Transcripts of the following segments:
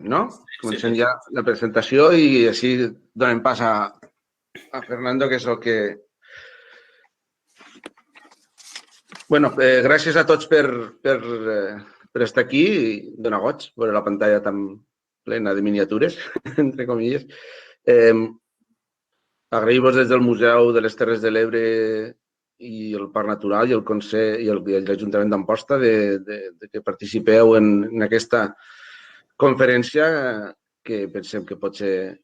No? Comencem Sí. ja la presentació i així donem pas a Fernando, que és el que... Bueno, gràcies a tots per estar aquí i donar goig veure la pantalla tan plena de miniatures, entre comilles. Agrair-vos des del Museu de les Terres de l'Ebre i el Parc Natural i el Consell i l'Ajuntament d'Amposta de que participeu en aquesta conferència que pensem que pot ser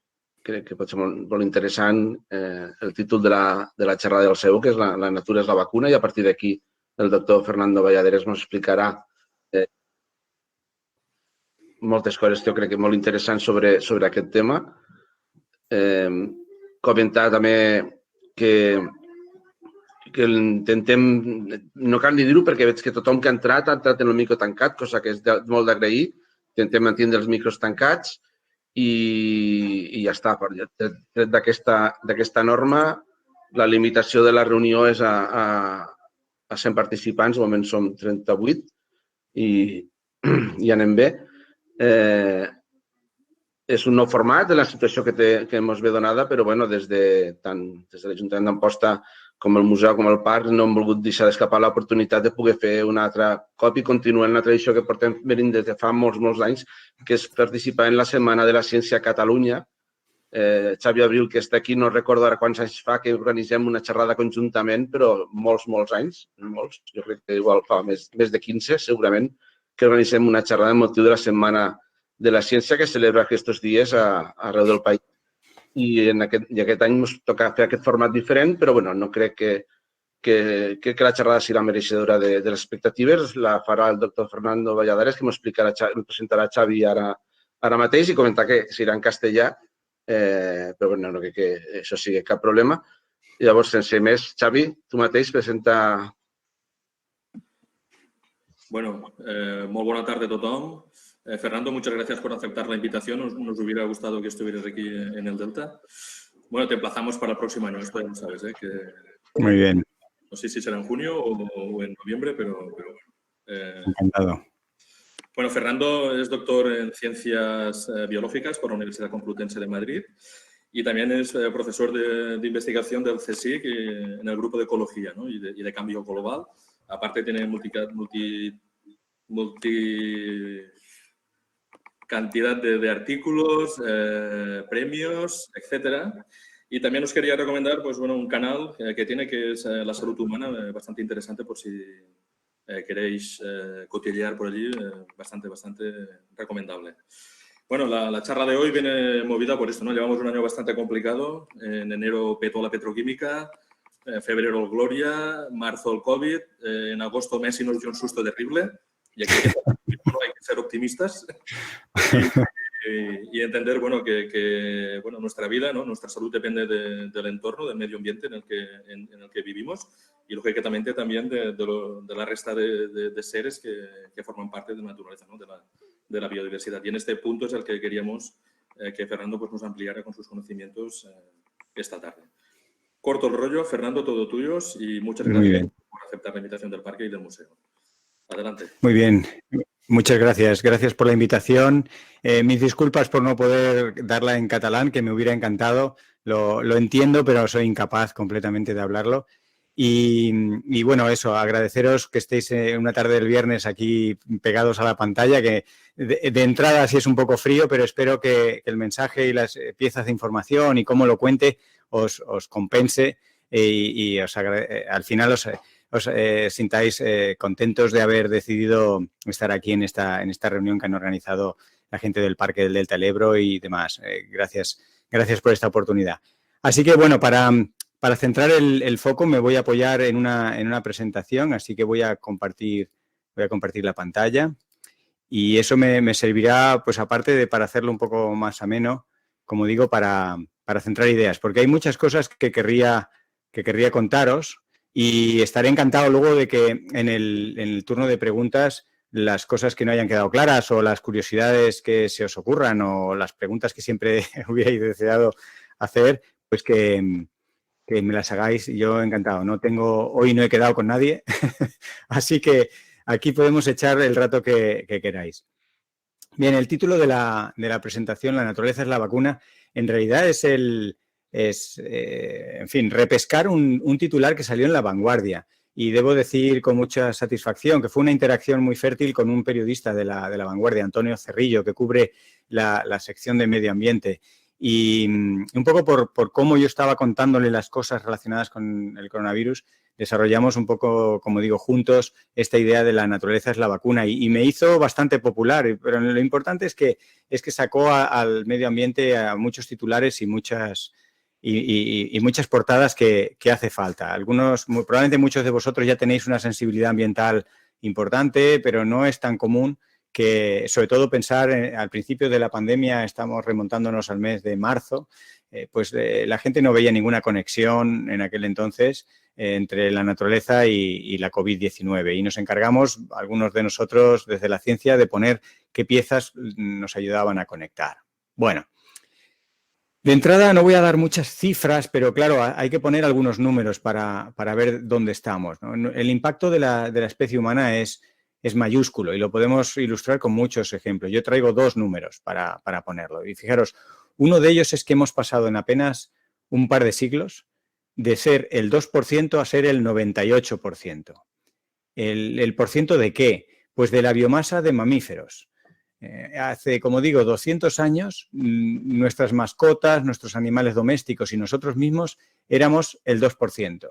molt interessant. El títol de la xerrada del seu, que és La natura és la vacuna, i a partir d'aquí el doctor Fernando Valladares ens explicarà moltes coses, jo crec que molt interessants sobre aquest tema. Comentar també que intentem, no cal ni dir-ho perquè veig que tothom que ha entrat en el micro tancat, cosa que és molt d'agrair. Intentem mantenir els micros tancats i ja està. Tret d'aquesta norma, la limitació de la reunió és a 100 participants, de moment som 38 i anem bé. És un nou format de la situació que ens ve donada, però des de l'Ajuntament d'Amposta com el museu, com el parc, no hem volgut deixar d'escapar l'oportunitat de poder fer un altre cop i continuar en la tradició que portem venint des de fa molts anys, que és participar en la Setmana de la Ciència a Catalunya. Xavi Abril, que està aquí, no recordo ara quants anys fa que organitzem una xerrada conjuntament, però molts anys, molts, jo crec que igual fa més de 15, segurament, que organitzem una xerrada amb motiu de la Setmana de la Ciència que es celebra aquests dies arreu del país. I aquest any ens toca fer aquest format diferent, però no crec que la xerrada serà mereixedora de les expectatives. La farà el doctor Fernando Valladares, que ens presentarà Xavi ara mateix i comentar que serà en castellà, però no crec que això sigui cap problema. Llavors, sense més, Xavi, tu mateix presenta... Bueno, muy buena tarde a tothom. Fernando, muchas gracias por aceptar la invitación. Nos hubiera gustado que estuvieras aquí en el Delta. Bueno, te emplazamos para el próximo año, esto ya sabes, Muy bien. No sé si será en junio o en noviembre, pero bueno. Encantado. Bueno, Fernando es doctor en Ciencias Biológicas por la Universidad Complutense de Madrid y también es profesor de investigación del CSIC en el grupo de Ecología, ¿no? y de Cambio Global. Aparte tiene cantidad de artículos, premios, etcétera. Y también os quería recomendar un canal que tiene, que es La Salud Humana, bastante interesante por si queréis cotillear por allí, bastante recomendable. Bueno, la charla de hoy viene movida por esto, ¿no? Llevamos un año bastante complicado. En enero petó la petroquímica, febrero el Gloria, marzo el COVID, en agosto Messi nos dio un susto terrible y aquí hay que ser optimistas y entender que nuestra vida, ¿no? Nuestra salud depende del entorno, del medio ambiente en el que vivimos y lógicamente también de la resta de seres que forman parte de la naturaleza, ¿no? de la biodiversidad. Y en este punto es el que queríamos que Fernando nos ampliara con sus conocimientos esta tarde. Corto el rollo, Fernando, todo tuyos y muchas gracias por aceptar la invitación del parque y del museo. Adelante. Muy bien. Muchas gracias. Gracias por la invitación. Mis disculpas por no poder darla en catalán, que me hubiera encantado. Lo entiendo, pero soy incapaz completamente de hablarlo. Y bueno, eso, agradeceros que estéis una tarde del viernes aquí pegados a la pantalla, que de entrada sí es un poco frío, pero espero que el mensaje y las piezas de información y cómo lo cuente os compense y al final os sintáis contentos de haber decidido estar aquí en esta reunión que han organizado la gente del Parque del Delta del Ebro y demás. Gracias por esta oportunidad. Así que, bueno, para centrar el foco me voy a apoyar en una presentación, así que voy a compartir la pantalla y eso me servirá, pues aparte para hacerlo un poco más ameno, como digo, para centrar ideas, porque hay muchas cosas que querría contaros. Y estaré encantado luego de que en el turno de preguntas las cosas que no hayan quedado claras o las curiosidades que se os ocurran o las preguntas que siempre hubierais deseado hacer, pues que me las hagáis. Yo encantado. Hoy no he quedado con nadie, así que aquí podemos echar el rato que queráis. Bien, el título de la presentación, La naturaleza es la vacuna, en realidad es en fin, repescar un titular que salió en La Vanguardia. Y debo decir con mucha satisfacción que fue una interacción muy fértil con un periodista de la Vanguardia, Antonio Cerrillo, que cubre la sección de medio ambiente. Y un poco por cómo yo estaba contándole las cosas relacionadas con el coronavirus, desarrollamos un poco, como digo, juntos esta idea de la naturaleza es la vacuna y me hizo bastante popular, pero lo importante es que sacó al medio ambiente a muchos titulares y muchas portadas que hace falta. Probablemente muchos de vosotros ya tenéis una sensibilidad ambiental importante, pero no es tan común que, sobre todo, pensar al principio de la pandemia, estamos remontándonos al mes de marzo, la gente no veía ninguna conexión en aquel entonces entre la naturaleza y la COVID-19 y nos encargamos, algunos de nosotros, desde la ciencia, de poner qué piezas nos ayudaban a conectar. Bueno, de entrada no voy a dar muchas cifras, pero claro, hay que poner algunos números para ver dónde estamos, ¿no? El impacto de la especie humana es mayúsculo y lo podemos ilustrar con muchos ejemplos. Yo traigo 2 números para ponerlo. Y fijaros, uno de ellos es que hemos pasado en apenas un par de siglos de ser el 2% a ser el 98%. ¿El por ciento de qué? Pues de la biomasa de mamíferos. Hace, como digo, 200 años, nuestras mascotas, nuestros animales domésticos y nosotros mismos éramos el 2%.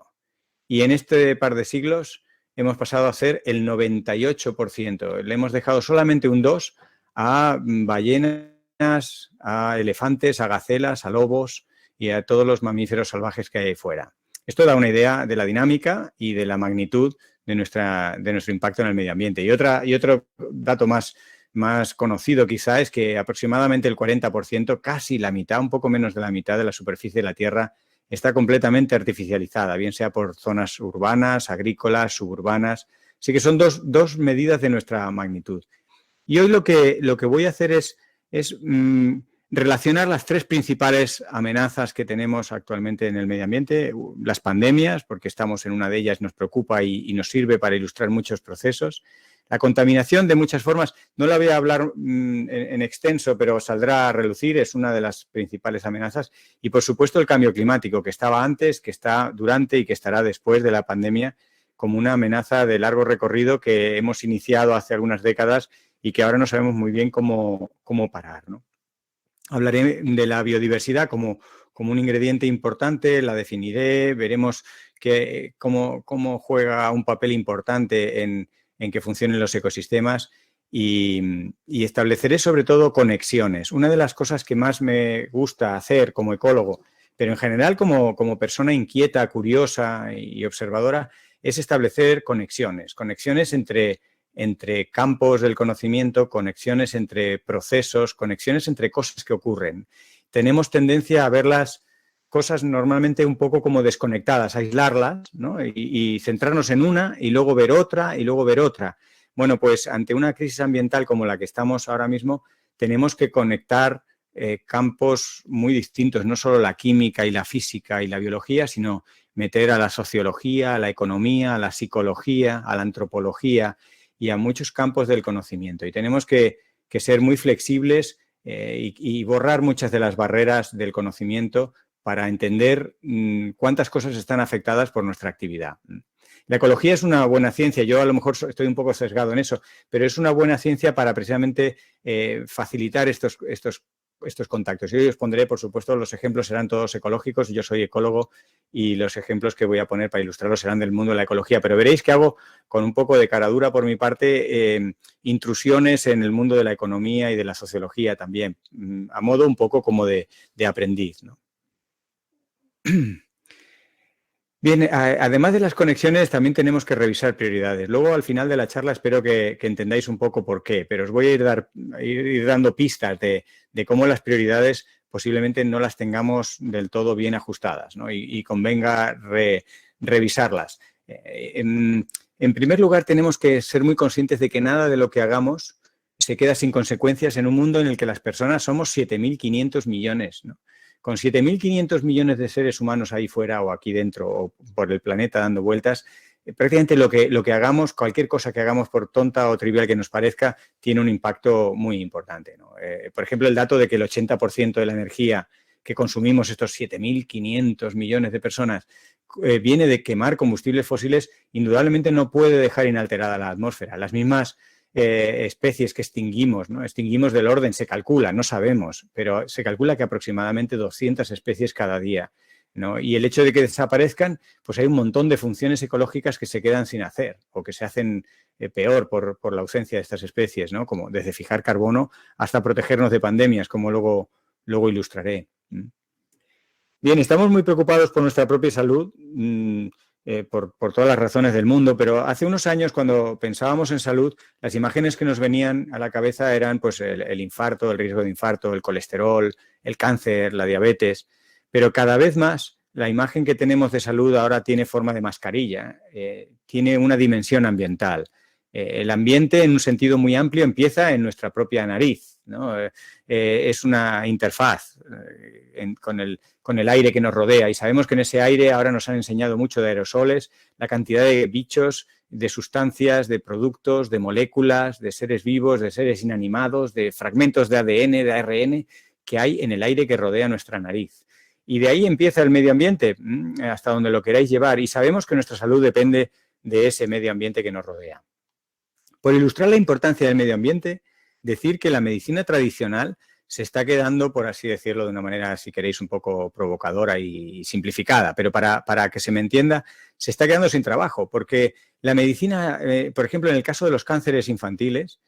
Y en este par de siglos hemos pasado a ser el 98%. Le hemos dejado solamente un 2% a ballenas, a elefantes, a gacelas, a lobos y a todos los mamíferos salvajes que hay ahí fuera. Esto da una idea de la dinámica y de la magnitud de nuestro impacto en el medio ambiente. Y otro dato más conocido quizá es que aproximadamente el 40%, casi la mitad, un poco menos de la mitad de la superficie de la Tierra está completamente artificializada, bien sea por zonas urbanas, agrícolas, suburbanas. Así que son dos medidas de nuestra magnitud. Y hoy lo que voy a hacer es relacionar las 3 principales amenazas que tenemos actualmente en el medio ambiente. Las pandemias, porque estamos en una de ellas, nos preocupa y nos sirve para ilustrar muchos procesos. La contaminación, de muchas formas, no la voy a hablar en extenso, pero saldrá a relucir, es una de las principales amenazas. Y, por supuesto, el cambio climático, que estaba antes, que está durante y que estará después de la pandemia, como una amenaza de largo recorrido que hemos iniciado hace algunas décadas y que ahora no sabemos muy bien cómo parar, ¿no? Hablaré de la biodiversidad como un ingrediente importante, la definiré, veremos cómo juega un papel importante en que funcionen los ecosistemas y estableceré sobre todo conexiones. Una de las cosas que más me gusta hacer como ecólogo, pero en general como persona inquieta, curiosa y observadora, es establecer conexiones entre campos del conocimiento, conexiones entre procesos, conexiones entre cosas que ocurren. Tenemos tendencia a ver las cosas normalmente un poco como desconectadas, aislarlas, ¿no? y centrarnos en una y luego ver otra y luego ver otra. Bueno, pues ante una crisis ambiental como la que estamos ahora mismo, tenemos que conectar campos muy distintos, no solo la química y la física y la biología, sino meter a la sociología, a la economía, a la psicología, a la antropología y a muchos campos del conocimiento. Y tenemos que ser muy flexibles y borrar muchas de las barreras del conocimiento para entender cuántas cosas están afectadas por nuestra actividad. La ecología es una buena ciencia, yo a lo mejor estoy un poco sesgado en eso, pero es una buena ciencia para precisamente facilitar estos contactos. Y hoy os pondré, por supuesto, los ejemplos serán todos ecológicos, yo soy ecólogo y los ejemplos que voy a poner para ilustrarlos serán del mundo de la ecología, pero veréis que hago con un poco de caradura por mi parte intrusiones en el mundo de la economía y de la sociología también, a modo un poco como de aprendiz, ¿no? Bien, además de las conexiones, también tenemos que revisar prioridades. Luego, al final de la charla, espero que entendáis un poco por qué, pero os voy a ir dando pistas de cómo las prioridades posiblemente no las tengamos del todo bien ajustadas, ¿no? Y convenga revisarlas. En primer lugar, tenemos que ser muy conscientes de que nada de lo que hagamos se queda sin consecuencias en un mundo en el que las personas somos 7.500 millones, ¿no? Con 7.500 millones de seres humanos ahí fuera o aquí dentro o por el planeta dando vueltas, prácticamente lo que hagamos, cualquier cosa que hagamos, por tonta o trivial que nos parezca, tiene un impacto muy importante, ¿no? Por ejemplo, el dato de que el 80% de la energía que consumimos, estos 7.500 millones de personas, viene de quemar combustibles fósiles, indudablemente no puede dejar inalterada la atmósfera. Las mismas especies que extinguimos, ¿no? Extinguimos del orden, se calcula, no sabemos, pero se calcula que aproximadamente 200 especies cada día, ¿no? Y el hecho de que desaparezcan, pues hay un montón de funciones ecológicas que se quedan sin hacer o que se hacen peor por la ausencia de estas especies, ¿no? Como desde fijar carbono hasta protegernos de pandemias, como luego ilustraré. Bien, estamos muy preocupados por nuestra propia salud, por todas las razones del mundo, pero hace unos años, cuando pensábamos en salud, las imágenes que nos venían a la cabeza eran pues el infarto, el riesgo de infarto, el colesterol, el cáncer, la diabetes, pero cada vez más la imagen que tenemos de salud ahora tiene forma de mascarilla, tiene una dimensión ambiental. El ambiente, en un sentido muy amplio, empieza en nuestra propia nariz, ¿no? Es una interfaz con el aire que nos rodea, y sabemos que en ese aire ahora nos han enseñado mucho de aerosoles, la cantidad de bichos, de sustancias, de productos, de moléculas, de seres vivos, de seres inanimados, de fragmentos de ADN, de ARN que hay en el aire que rodea nuestra nariz. Y de ahí empieza el medio ambiente, hasta donde lo queráis llevar, y sabemos que nuestra salud depende de ese medio ambiente que nos rodea. Por ilustrar la importancia del medio ambiente, decir que la medicina tradicional se está quedando, por así decirlo de una manera, si queréis, un poco provocadora y simplificada, pero para que se me entienda, se está quedando sin trabajo, porque la medicina, por ejemplo, en el caso de los cánceres infantiles,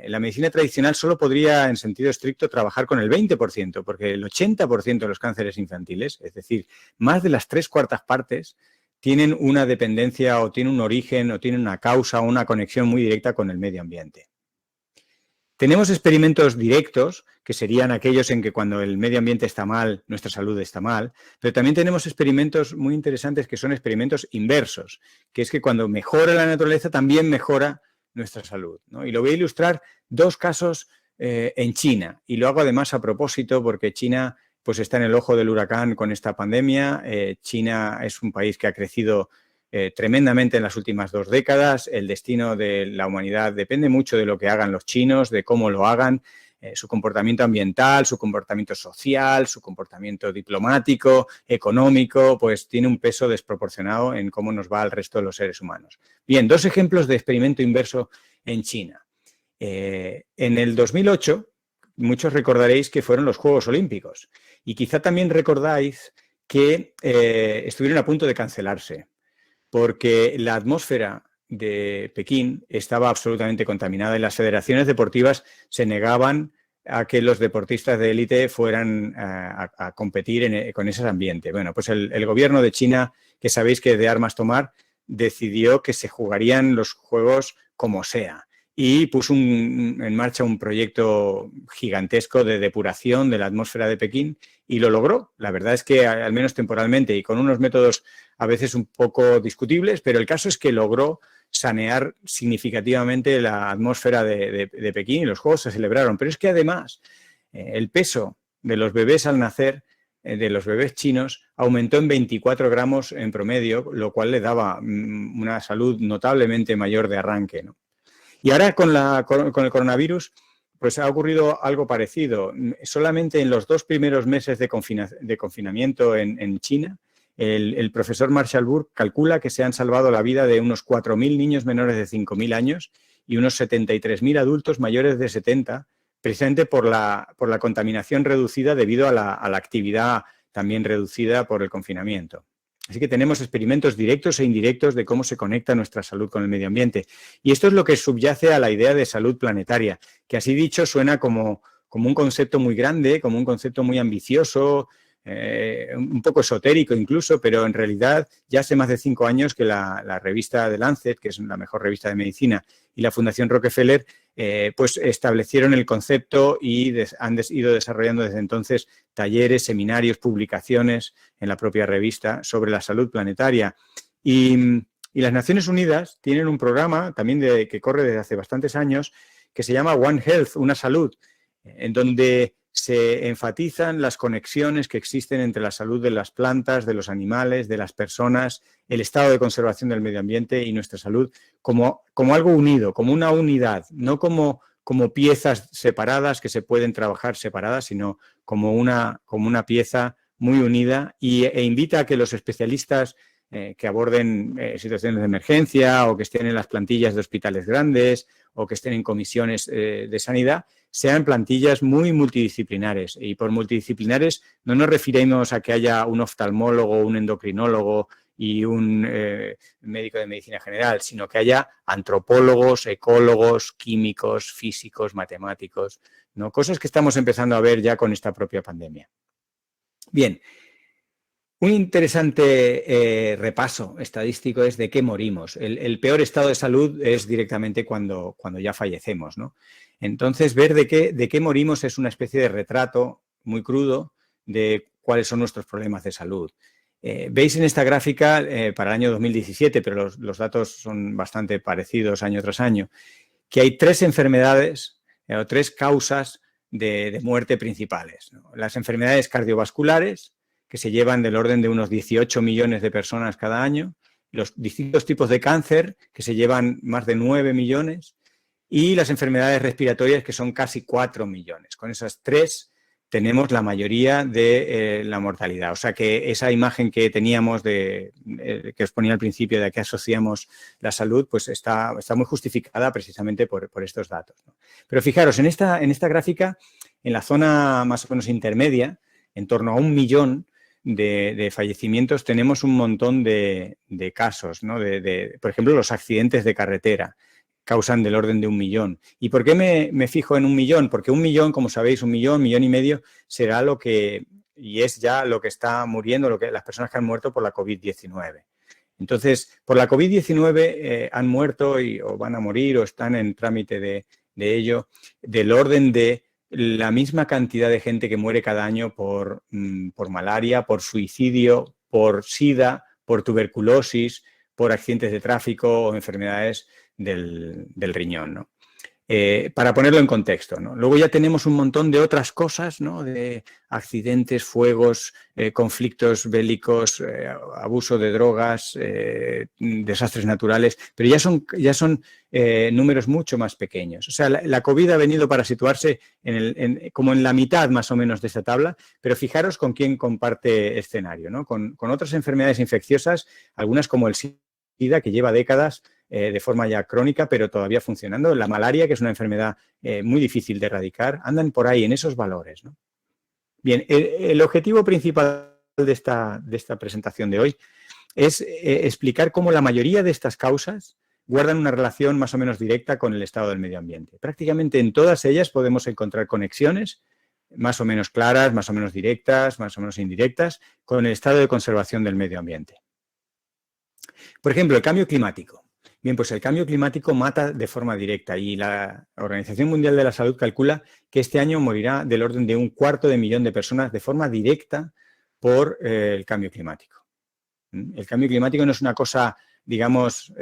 la medicina tradicional solo podría, en sentido estricto, trabajar con el 20%, porque el 80% de los cánceres infantiles, es decir, más de las 3/4 partes, tienen una dependencia o tienen un origen o tienen una causa o una conexión muy directa con el medio ambiente. Tenemos experimentos directos, que serían aquellos en que cuando el medio ambiente está mal, nuestra salud está mal, pero también tenemos experimentos muy interesantes que son experimentos inversos, que es que cuando mejora la naturaleza también mejora nuestra salud, ¿no? Y lo voy a ilustrar 2 casos en China, y lo hago además a propósito porque China pues está en el ojo del huracán con esta pandemia. China es un país que ha crecido tremendamente en las últimas 2 décadas. El destino de la humanidad depende mucho de lo que hagan los chinos, de cómo lo hagan, su comportamiento ambiental, su comportamiento social, su comportamiento diplomático, económico, pues tiene un peso desproporcionado en cómo nos va al resto de los seres humanos. Bien, 2 ejemplos de experimento inverso en China. En el 2008, muchos recordaréis que fueron los Juegos Olímpicos, y quizá también recordáis que estuvieron a punto de cancelarse, porque la atmósfera de Pekín estaba absolutamente contaminada y las federaciones deportivas se negaban a que los deportistas de élite fueran a competir con ese ambiente. Bueno, pues el gobierno de China, que sabéis que es de armas tomar, decidió que se jugarían los Juegos como sea, y puso en marcha un proyecto gigantesco de depuración de la atmósfera de Pekín, y lo logró. La verdad es que, al menos temporalmente, y con unos métodos a veces un poco discutibles, pero el caso es que logró sanear significativamente la atmósfera de Pekín, y los Juegos se celebraron. Pero es que además el peso de los bebés al nacer, de los bebés chinos, aumentó en 24 gramos en promedio, lo cual le daba una salud notablemente mayor de arranque, ¿no? Y ahora con el coronavirus pues ha ocurrido algo parecido. Solamente en los 2 primeros meses de confinamiento en China, el profesor Marshall Burke calcula que se han salvado la vida de unos 4.000 niños menores de 5.000 años y unos 73.000 adultos mayores de 70, precisamente por la contaminación reducida debido a la actividad también reducida por el confinamiento. Así que tenemos experimentos directos e indirectos de cómo se conecta nuestra salud con el medio ambiente. Y esto es lo que subyace a la idea de salud planetaria, que así dicho suena como un concepto muy grande, como un concepto muy ambicioso, un poco esotérico incluso, pero en realidad ya hace más de 5 años que la revista The Lancet, que es la mejor revista de medicina, y la Fundación Rockefeller, pues establecieron el concepto y han ido desarrollando desde entonces talleres, seminarios, publicaciones en la propia revista sobre la salud planetaria. Y las Naciones Unidas tienen un programa también que corre desde hace bastantes años que se llama One Health, una salud, en donde se enfatizan las conexiones que existen entre la salud de las plantas, de los animales, de las personas, el estado de conservación del medio ambiente y nuestra salud como algo unido, como una unidad, no como piezas separadas que se pueden trabajar separadas, sino como una pieza muy unida e invita a que los especialistas que aborden situaciones de emergencia o que estén en las plantillas de hospitales grandes o que estén en comisiones de sanidad, sean plantillas muy multidisciplinares. Y por multidisciplinares no nos referimos a que haya un oftalmólogo, un endocrinólogo y un médico de medicina general, sino que haya antropólogos, ecólogos, químicos, físicos, matemáticos, ¿no? Cosas que estamos empezando a ver ya con esta propia pandemia. Bien, un interesante repaso estadístico es de qué morimos. El peor estado de salud es directamente cuando ya fallecemos, ¿no? Entonces, ver de qué morimos es una especie de retrato muy crudo de cuáles son nuestros problemas de salud. Veis en esta gráfica para el año 2017, pero los datos son bastante parecidos año tras año, que hay 3 enfermedades o 3 causas de muerte principales, ¿no? Las enfermedades cardiovasculares, que se llevan del orden de unos 18 millones de personas cada año, los distintos tipos de cáncer, que se llevan más de 9 millones, y las enfermedades respiratorias, que son casi 4 millones. Con esas 3 tenemos la mayoría de la mortalidad. O sea que esa imagen que teníamos que os ponía al principio de a qué asociamos la salud, pues está muy justificada precisamente por estos datos, ¿no? Pero fijaros, en esta gráfica, en la zona más o menos intermedia, en torno a 1 millón de fallecimientos, tenemos un montón de casos, ¿no? Por ejemplo, los accidentes de carretera causan del orden de 1 millón. ¿Y por qué me fijo en 1 millón? Porque 1 millón, como sabéis, 1 millón y medio será lo que, y es ya lo que está muriendo, las personas que han muerto por la COVID-19. Entonces, por la COVID-19 han muerto o van a morir o están en trámite de ello, del orden de la misma cantidad de gente que muere cada año por malaria, por suicidio, por SIDA, por tuberculosis, por accidentes de tráfico o enfermedades del riñón, ¿no? Para ponerlo en contexto, ¿no? Luego ya tenemos un montón de otras cosas, ¿no? De accidentes, fuegos, conflictos bélicos, abuso de drogas, desastres naturales, pero ya son números mucho más pequeños. O sea, la COVID ha venido para situarse como en la mitad más o menos de esta tabla, pero fijaros con quién comparte escenario, ¿no? Con otras enfermedades infecciosas, algunas como el SIDA, que lleva décadas de forma ya crónica, pero todavía funcionando. La malaria, que es una enfermedad muy difícil de erradicar, andan por ahí en esos valores, ¿no? Bien, el objetivo principal de esta presentación de hoy es explicar cómo la mayoría de estas causas guardan una relación más o menos directa con el estado del medio ambiente. Prácticamente en todas ellas podemos encontrar conexiones más o menos claras, más o menos directas, más o menos indirectas, con el estado de conservación del medio ambiente. Por ejemplo, el cambio climático. Bien, pues el cambio climático mata de forma directa y la Organización Mundial de la Salud calcula que este año morirá del orden de 250.000 de personas de forma directa por el cambio climático. El cambio climático no es una cosa, digamos,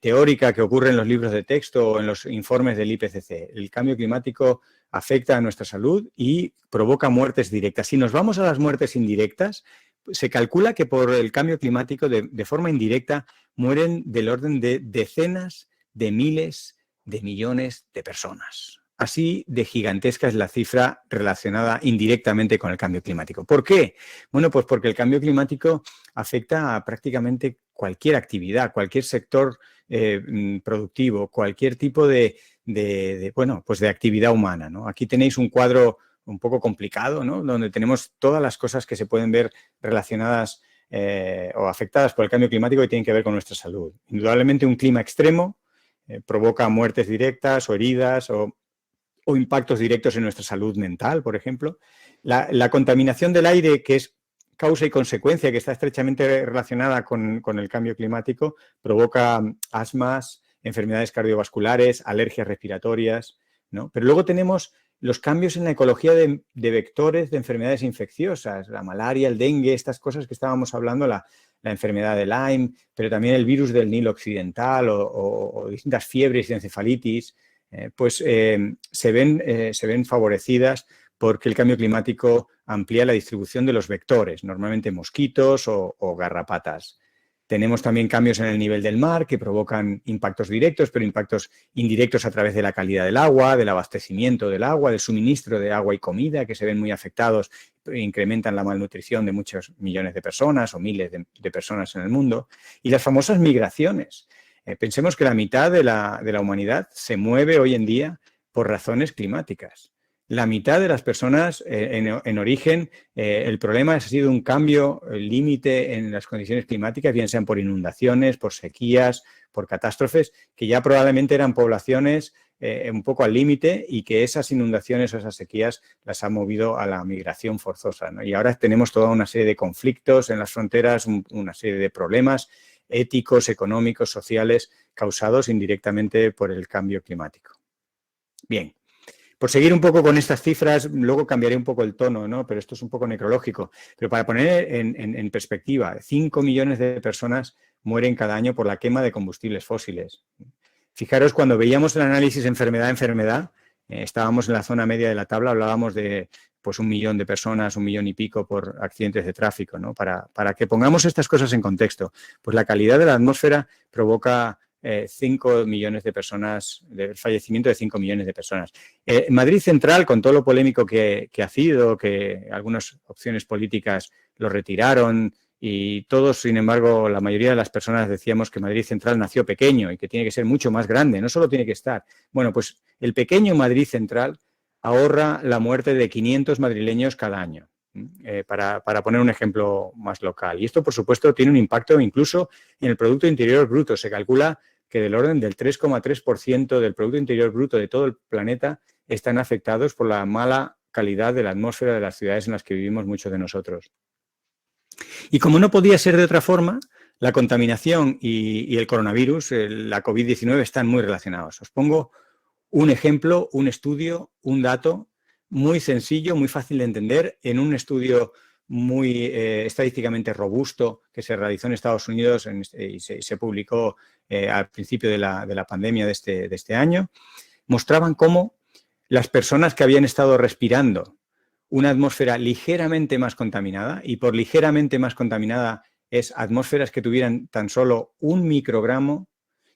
teórica que ocurre en los libros de texto o en los informes del IPCC. El cambio climático afecta a nuestra salud y provoca muertes directas. Si nos vamos a las muertes indirectas, se calcula que por el cambio climático de forma indirecta mueren del orden de decenas de miles de millones de personas. Así de gigantesca es la cifra relacionada indirectamente con el cambio climático. ¿Por qué? Bueno, pues porque el cambio climático afecta a prácticamente cualquier actividad, cualquier sector productivo, cualquier tipo de actividad humana, ¿no? Aquí tenéis un cuadro un poco complicado, ¿no? Donde tenemos todas las cosas que se pueden ver relacionadas o afectadas por el cambio climático y tienen que ver con nuestra salud. Indudablemente un clima extremo provoca muertes directas o heridas o impactos directos en nuestra salud mental, por ejemplo. La contaminación del aire, que es causa y consecuencia, que está estrechamente relacionada con el cambio climático, provoca asmas, enfermedades cardiovasculares, alergias respiratorias, ¿no? Pero luego tenemos los cambios en la ecología de vectores de enfermedades infecciosas, la malaria, el dengue, estas cosas que estábamos hablando, la enfermedad de Lyme, pero también el virus del Nilo occidental o distintas fiebres y encefalitis, se ven favorecidas porque el cambio climático amplía la distribución de los vectores, normalmente mosquitos o garrapatas. Tenemos también cambios en el nivel del mar que provocan impactos directos, pero impactos indirectos a través de la calidad del agua, del abastecimiento del agua, del suministro de agua y comida, que se ven muy afectados e incrementan la malnutrición de muchos millones de personas o miles de personas en el mundo. Y las famosas migraciones. Pensemos que la mitad de la humanidad se mueve hoy en día por razones climáticas. La mitad de las personas en origen, el problema ha sido un cambio límite en las condiciones climáticas, bien sean por inundaciones, por sequías, por catástrofes, que ya probablemente eran poblaciones un poco al límite y que esas inundaciones o esas sequías las ha movido a la migración forzosa, ¿no? Y ahora tenemos toda una serie de conflictos en las fronteras, una serie de problemas éticos, económicos, sociales, causados indirectamente por el cambio climático. Bien. Por seguir un poco con estas cifras, luego cambiaré un poco el tono, ¿no? Pero esto es un poco necrológico. Pero para poner en perspectiva, 5 millones de personas mueren cada año por la quema de combustibles fósiles. Fijaros, cuando veíamos el análisis enfermedad a enfermedad, estábamos en la zona media de la tabla, hablábamos de pues 1 millón de personas, 1 millón y pico por accidentes de tráfico, ¿no? Para que pongamos estas cosas en contexto, pues la calidad de la atmósfera provoca 5 millones de personas, el fallecimiento de 5 millones de personas. Madrid Central, con todo lo polémico que ha sido, que algunas opciones políticas lo retiraron y todos, sin embargo, la mayoría de las personas decíamos que Madrid Central nació pequeño y que tiene que ser mucho más grande, no solo tiene que estar. Bueno, pues el pequeño Madrid Central ahorra la muerte de 500 madrileños cada año. Para poner un ejemplo más local. Y esto, por supuesto, tiene un impacto incluso en el Producto Interior Bruto. Se calcula que del orden del 3,3% del Producto Interior Bruto de todo el planeta están afectados por la mala calidad de la atmósfera de las ciudades en las que vivimos muchos de nosotros. Y como no podía ser de otra forma, la contaminación y el coronavirus, la COVID-19, están muy relacionados. Os pongo un ejemplo, un estudio, un dato muy sencillo, muy fácil de entender, en un estudio muy estadísticamente robusto que se realizó en Estados Unidos y se publicó al principio de la pandemia de este año, mostraban cómo las personas que habían estado respirando una atmósfera ligeramente más contaminada, y por ligeramente más contaminada es atmósferas que tuvieran tan solo 1 microgramo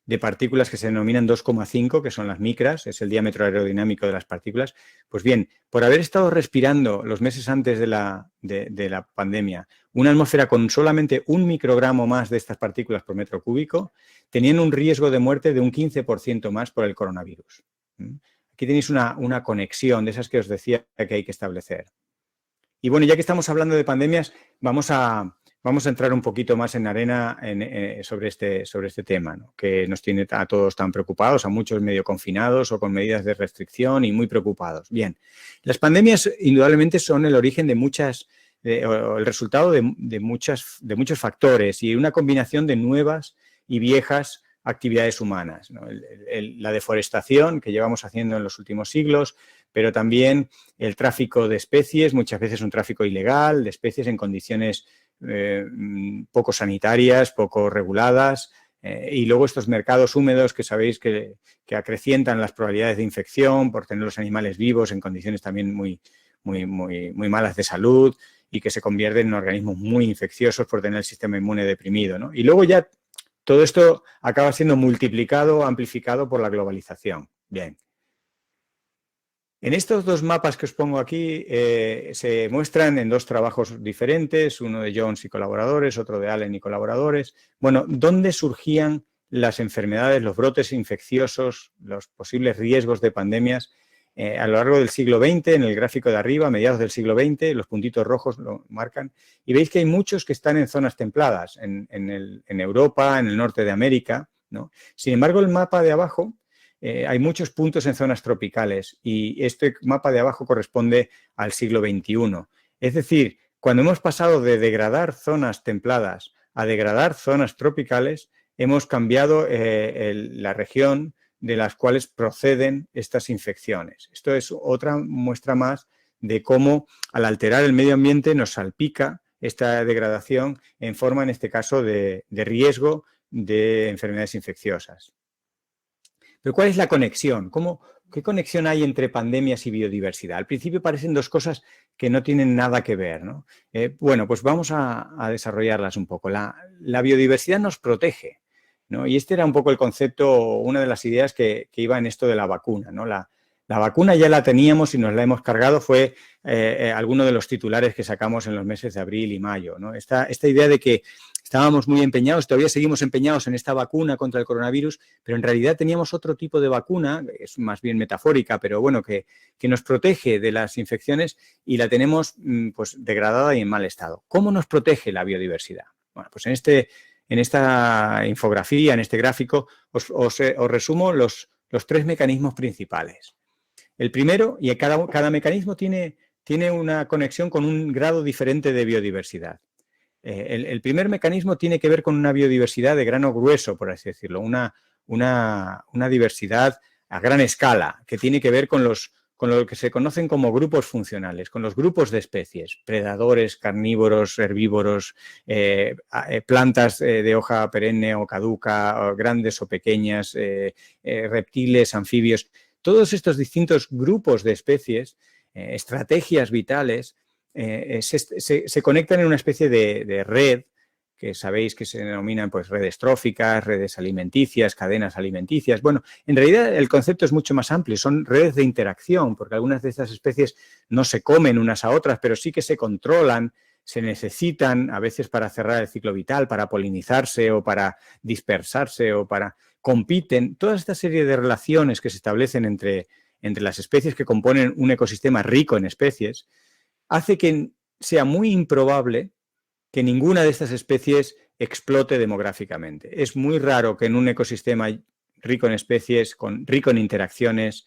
de partículas que se denominan 2,5, que son las micras, es el diámetro aerodinámico de las partículas. Pues bien, por haber estado respirando los meses antes de la pandemia una atmósfera con solamente 1 microgramo más de estas partículas por metro cúbico, tenían un riesgo de muerte de un 15% más por el coronavirus. Aquí tenéis una conexión de esas que os decía que hay que establecer. Y bueno, ya que estamos hablando de pandemias, vamos a entrar un poquito más en arena sobre este tema, ¿no? Que nos tiene a todos tan preocupados, a muchos medio confinados o con medidas de restricción y muy preocupados. Bien, las pandemias indudablemente son el origen de o el resultado de muchos factores y una combinación de nuevas y viejas actividades humanas, ¿no? La deforestación que llevamos haciendo en los últimos siglos, pero también el tráfico de especies, muchas veces un tráfico ilegal de especies en condiciones poco sanitarias, poco reguladas, y luego estos mercados húmedos que sabéis que acrecientan las probabilidades de infección por tener los animales vivos en condiciones también muy malas de salud y que se convierten en organismos muy infecciosos por tener el sistema inmune deprimido, ¿no? Y luego ya todo esto acaba siendo multiplicado, amplificado por la globalización. Bien. En estos dos mapas que os pongo aquí se muestran en dos trabajos diferentes, uno de Jones y colaboradores, otro de Allen y colaboradores. Bueno, ¿dónde surgían las enfermedades, los brotes infecciosos, los posibles riesgos de pandemias a lo largo del siglo XX? En el gráfico de arriba, a mediados del siglo XX, los puntitos rojos lo marcan, y veis que hay muchos que están en zonas templadas, en Europa, en el norte de América, ¿no? Sin embargo, el mapa de abajo, hay muchos puntos en zonas tropicales y este mapa de abajo corresponde al siglo XXI. Es decir, cuando hemos pasado de degradar zonas templadas a degradar zonas tropicales, hemos cambiado la región de las cuales proceden estas infecciones. Esto es otra muestra más de cómo al alterar el medio ambiente nos salpica esta degradación en forma, en este caso, de riesgo de enfermedades infecciosas. Pero ¿cuál es la conexión? ¿Cómo ¿Qué conexión hay entre pandemias y biodiversidad? Al principio parecen dos cosas que no tienen nada que ver, ¿no? Bueno, pues vamos a desarrollarlas un poco. La biodiversidad nos protege, ¿no? Y este era un poco el concepto, una de las ideas que iba en esto de la vacuna, ¿no? La vacuna ya la teníamos y nos la hemos cargado, fue alguno de los titulares que sacamos en los meses de abril y mayo, ¿no? Esta idea de que estábamos muy empeñados, todavía seguimos empeñados en esta vacuna contra el coronavirus, pero en realidad teníamos otro tipo de vacuna, es más bien metafórica, pero bueno, que nos protege de las infecciones y la tenemos pues degradada y en mal estado. ¿Cómo nos protege la biodiversidad? Bueno, pues en esta infografía, en este gráfico, os resumo los 3 mecanismos principales. El primero, y cada mecanismo tiene una conexión con un grado diferente de biodiversidad. El primer mecanismo tiene que ver con una biodiversidad de grano grueso, por así decirlo, una diversidad a gran escala, que tiene que ver con lo que se conocen como grupos funcionales, con los grupos de especies, predadores, carnívoros, herbívoros, plantas de hoja perenne o caduca, grandes o pequeñas, reptiles, anfibios. Todos estos distintos grupos de especies, estrategias vitales, se conectan en una especie de red, que sabéis que se denominan pues, redes tróficas, redes alimenticias, cadenas alimenticias. Bueno, en realidad el concepto es mucho más amplio, son redes de interacción, porque algunas de estas especies no se comen unas a otras, pero sí que se controlan, se necesitan a veces para cerrar el ciclo vital, para polinizarse o para dispersarse o para compiten. Toda esta serie de relaciones que se establecen entre las especies que componen un ecosistema rico en especies hace que sea muy improbable que ninguna de estas especies explote demográficamente. Es muy raro que en un ecosistema rico en especies, rico en interacciones,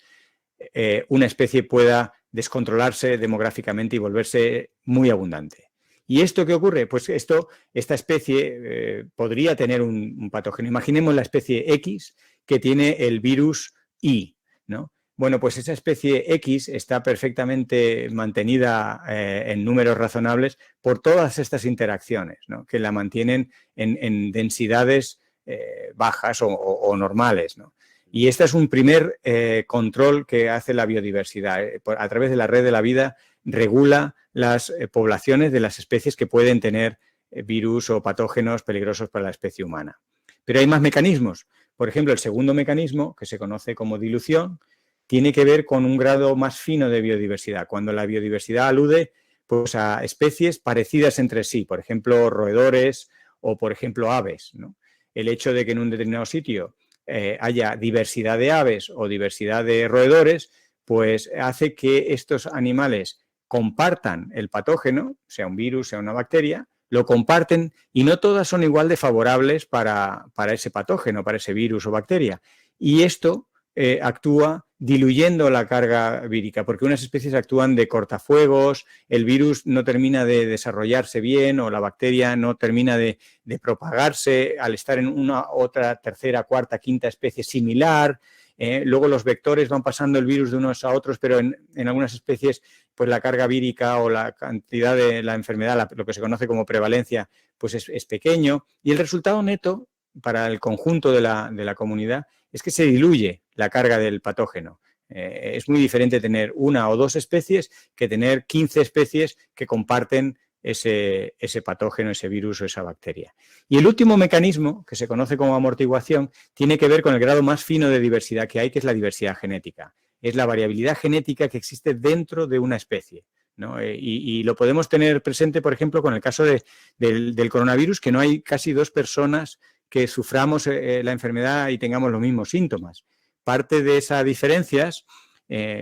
una especie pueda descontrolarse demográficamente y volverse muy abundante. ¿Y esto qué ocurre? Pues esta especie podría tener un patógeno. Imaginemos la especie X que tiene el virus Y, ¿no? Bueno, pues esa especie X está perfectamente mantenida en números razonables por todas estas interacciones, ¿no? Que la mantienen en densidades bajas o normales, ¿no? Y este es un primer control que hace la biodiversidad. A través de la red de la vida regula las poblaciones de las especies que pueden tener virus o patógenos peligrosos para la especie humana. Pero hay más mecanismos. Por ejemplo, el segundo mecanismo, que se conoce como dilución, tiene que ver con un grado más fino de biodiversidad, cuando la biodiversidad alude pues, a especies parecidas entre sí, por ejemplo, roedores o, por ejemplo, aves, ¿no? El hecho de que en un determinado sitio haya diversidad de aves o diversidad de roedores, pues hace que estos animales compartan el patógeno, sea un virus, sea una bacteria, lo comparten y no todas son igual de favorables para ese patógeno, para ese virus o bacteria. Y esto actúa diluyendo la carga vírica, porque unas especies actúan de cortafuegos, el virus no termina de desarrollarse bien o la bacteria no termina de propagarse al estar en una, otra, tercera, cuarta, quinta especie similar. Luego los vectores van pasando el virus de unos a otros, pero en algunas especies pues la carga vírica o la cantidad de la enfermedad, lo que se conoce como prevalencia, pues es pequeño. Y el resultado neto para el conjunto de la comunidad es que se diluye la carga del patógeno. Es muy diferente tener una o dos especies que tener 15 especies que comparten ese patógeno, ese virus o esa bacteria. Y el último mecanismo, que se conoce como amortiguación, tiene que ver con el grado más fino de diversidad que hay, que es la diversidad genética. Es la variabilidad genética que existe dentro de una especie, ¿no? Y lo podemos tener presente, por ejemplo, con el caso del coronavirus, que no hay casi 2 personas que suframos la enfermedad y tengamos los mismos síntomas. Parte de esas diferencias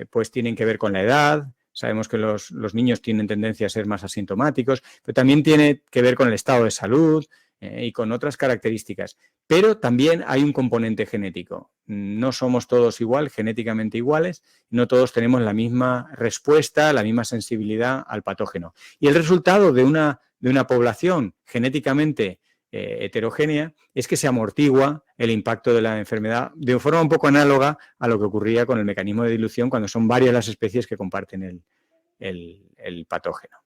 pues tienen que ver con la edad. Sabemos que los niños tienen tendencia a ser más asintomáticos, pero también tiene que ver con el estado de salud y con otras características. Pero también hay un componente genético. No somos todos igual, genéticamente iguales, no todos tenemos la misma respuesta, la misma sensibilidad al patógeno. Y el resultado de una población genéticamente heterogénea es que se amortigua el impacto de la enfermedad de forma un poco análoga a lo que ocurría con el mecanismo de dilución cuando son varias las especies que comparten el patógeno.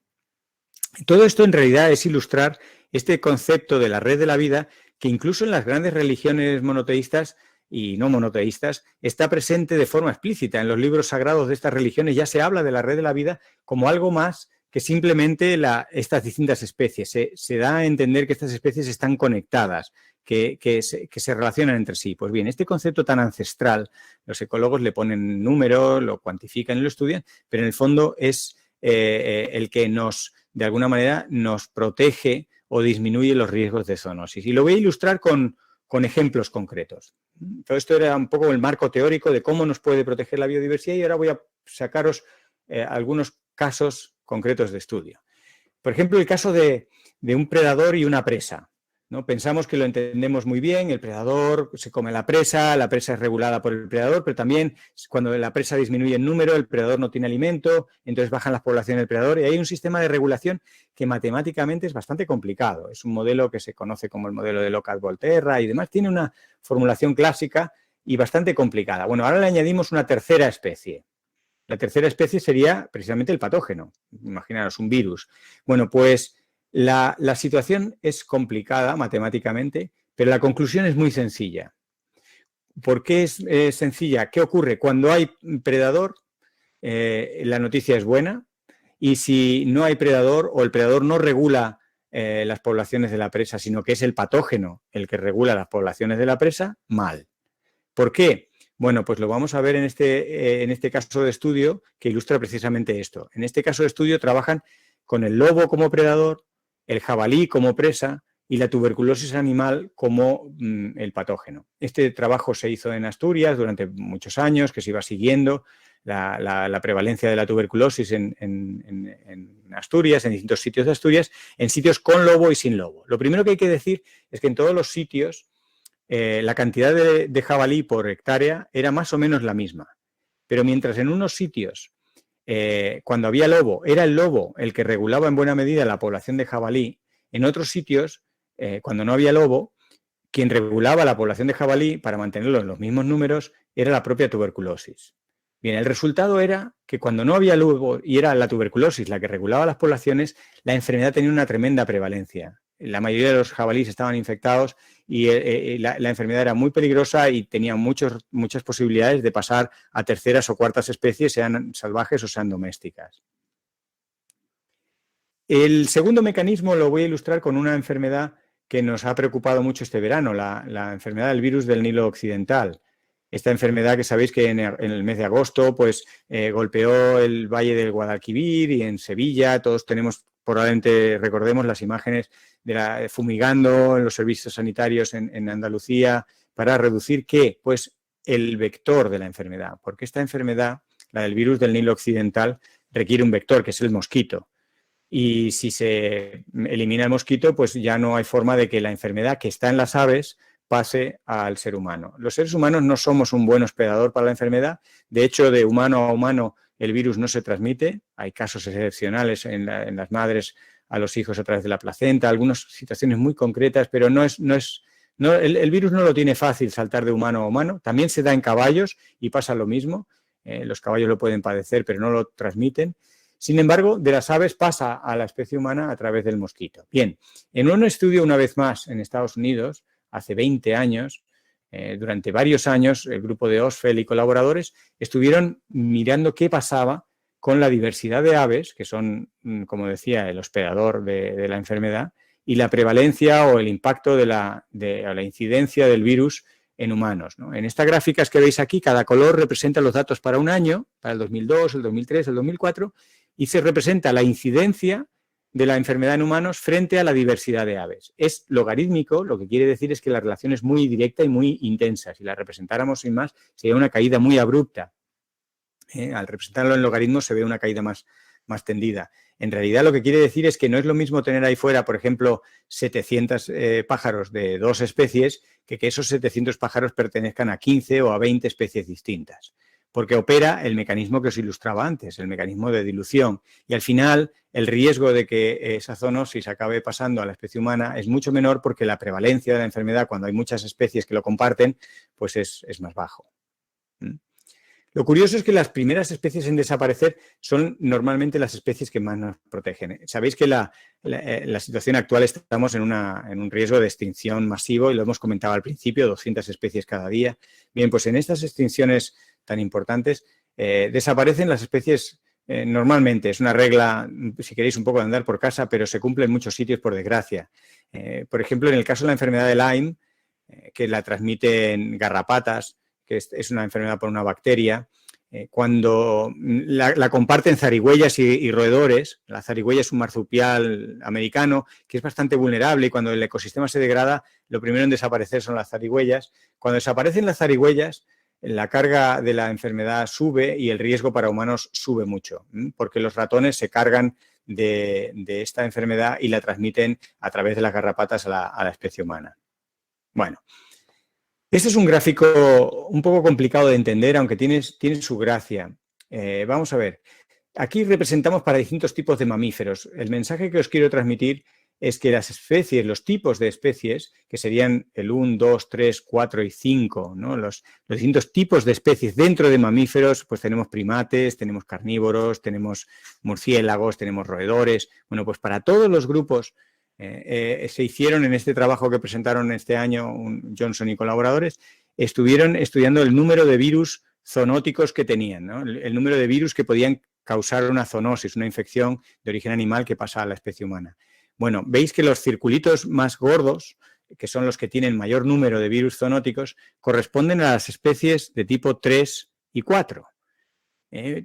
Todo esto en realidad es ilustrar este concepto de la red de la vida que incluso en las grandes religiones monoteístas y no monoteístas, está presente de forma explícita. En los libros sagrados de estas religiones ya se habla de la red de la vida como algo más que simplemente estas distintas especies. Se da a entender que estas especies están conectadas, que se relacionan entre sí. Pues bien, este concepto tan ancestral, los ecólogos le ponen número, lo cuantifican y lo estudian, pero en el fondo es el que de alguna manera, nos protege o disminuye los riesgos de zoonosis. Y lo voy a ilustrar con ejemplos concretos. Todo esto era un poco el marco teórico de cómo nos puede proteger la biodiversidad y ahora voy a sacaros algunos casos concretos de estudio. Por ejemplo, el caso de un predador y una presa, ¿no? Pensamos que lo entendemos muy bien, el predador se come la presa es regulada por el predador, pero también cuando la presa disminuye en número, el predador no tiene alimento, entonces bajan las poblaciones del predador y hay un sistema de regulación que matemáticamente es bastante complicado. Es un modelo que se conoce como el modelo de Locke-Volterra y demás, tiene una formulación clásica y bastante complicada. Bueno, ahora le añadimos una tercera especie. La tercera especie sería precisamente el patógeno, imaginaros un virus. Bueno, pues la situación es complicada matemáticamente, pero la conclusión es muy sencilla. ¿Por qué es sencilla? ¿Qué ocurre? Cuando hay predador, la noticia es buena, y si no hay predador o el predador no regula las poblaciones de la presa, sino que es el patógeno el que regula las poblaciones de la presa, mal. ¿Por qué? Bueno, pues lo vamos a ver en este caso de estudio que ilustra precisamente esto. En este caso de estudio trabajan con el lobo como predador, el jabalí como presa y la tuberculosis animal como el patógeno. Este trabajo se hizo en Asturias durante muchos años, que se iba siguiendo la prevalencia de la tuberculosis en Asturias, en distintos sitios de Asturias, en sitios con lobo y sin lobo. Lo primero que hay que decir es que en todos los sitios la cantidad de jabalí por hectárea era más o menos la misma. Pero mientras en unos sitios, cuando había lobo, era el lobo el que regulaba en buena medida la población de jabalí, en otros sitios, cuando no había lobo, quien regulaba la población de jabalí para mantenerlo en los mismos números era la propia tuberculosis. Bien, el resultado era que cuando no había lobo y era la tuberculosis la que regulaba las poblaciones, la enfermedad tenía una tremenda prevalencia. La mayoría de los jabalíes estaban infectados y la enfermedad era muy peligrosa y tenía muchas posibilidades de pasar a terceras o cuartas especies, sean salvajes o sean domésticas. El segundo mecanismo lo voy a ilustrar con una enfermedad que nos ha preocupado mucho este verano, la enfermedad del virus del Nilo Occidental. Esta enfermedad que sabéis que en el mes de agosto pues, golpeó el valle del Guadalquivir y en Sevilla todos tenemos, probablemente recordemos las imágenes de fumigando en los servicios sanitarios en Andalucía para reducir ¿qué? Pues el vector de la enfermedad, porque esta enfermedad, la del virus del Nilo Occidental, requiere un vector que es el mosquito. Y si se elimina el mosquito, pues ya no hay forma de que la enfermedad que está en las aves pase al ser humano. Los seres humanos no somos un buen hospedador para la enfermedad. De hecho, de humano a humano el virus no se transmite. Hay casos excepcionales en las madres a los hijos a través de la placenta, algunas situaciones muy concretas, pero el virus no lo tiene fácil saltar de humano a humano. También se da en caballos y pasa lo mismo. Los caballos lo pueden padecer, pero no lo transmiten. Sin embargo, de las aves pasa a la especie humana a través del mosquito. Bien, en un estudio una vez más en Estados Unidos, hace 20 años, durante varios años, el grupo de Osfeld y colaboradores estuvieron mirando qué pasaba con la diversidad de aves, que son, como decía, el hospedador de la enfermedad, y la prevalencia o el impacto de la incidencia del virus en humanos, ¿no? En estas gráficas que veis aquí, cada color representa los datos para un año, para el 2002, el 2003, el 2004, y se representa la incidencia de la enfermedad en humanos frente a la diversidad de aves. Es logarítmico, lo que quiere decir es que la relación es muy directa y muy intensa. Si la representáramos sin más, sería una caída muy abrupta. Al representarlo en logaritmos se ve una caída más tendida. En realidad lo que quiere decir es que no es lo mismo tener ahí fuera, por ejemplo, 700 pájaros de dos especies que esos 700 pájaros pertenezcan a 15 o a 20 especies distintas. Porque opera el mecanismo que os ilustraba antes, el mecanismo de dilución. Y al final, el riesgo de que esa zoonosis acabe pasando a la especie humana es mucho menor porque la prevalencia de la enfermedad, cuando hay muchas especies que lo comparten, pues es más bajo. Lo curioso es que las primeras especies en desaparecer son normalmente las especies que más nos protegen. Sabéis que la situación actual estamos en un riesgo de extinción masivo y lo hemos comentado al principio, 200 especies cada día. Bien, pues en estas extinciones tan importantes desaparecen las especies normalmente. Es una regla, si queréis, un poco de andar por casa, pero se cumple en muchos sitios, por desgracia. Por ejemplo, en el caso de la enfermedad de Lyme, que la transmiten garrapatas, que es una enfermedad por una bacteria, cuando la comparten zarigüeyas y roedores. La zarigüeya es un marsupial americano que es bastante vulnerable y cuando el ecosistema se degrada, lo primero en desaparecer son las zarigüeyas. Cuando desaparecen las zarigüeyas, la carga de la enfermedad sube y el riesgo para humanos sube mucho, porque los ratones se cargan de esta enfermedad y la transmiten a través de las garrapatas a la especie humana. Bueno, este es un gráfico un poco complicado de entender, aunque tiene su gracia. Vamos a ver. Aquí representamos para distintos tipos de mamíferos. El mensaje que os quiero transmitir es que las especies, los tipos de especies, que serían el 1, 2, 3, 4 y 5, ¿no? Los distintos tipos de especies dentro de mamíferos, pues tenemos primates, tenemos carnívoros, tenemos murciélagos, tenemos roedores. Bueno, pues para todos los grupos se hicieron en este trabajo que presentaron este año Johnson y colaboradores, estuvieron estudiando el número de virus zoonóticos que tenían, ¿no? El número de virus que podían causar una zoonosis, una infección de origen animal que pasa a la especie humana. Bueno, veis que los circulitos más gordos, que son los que tienen mayor número de virus zoonóticos, corresponden a las especies de tipo 3 y 4.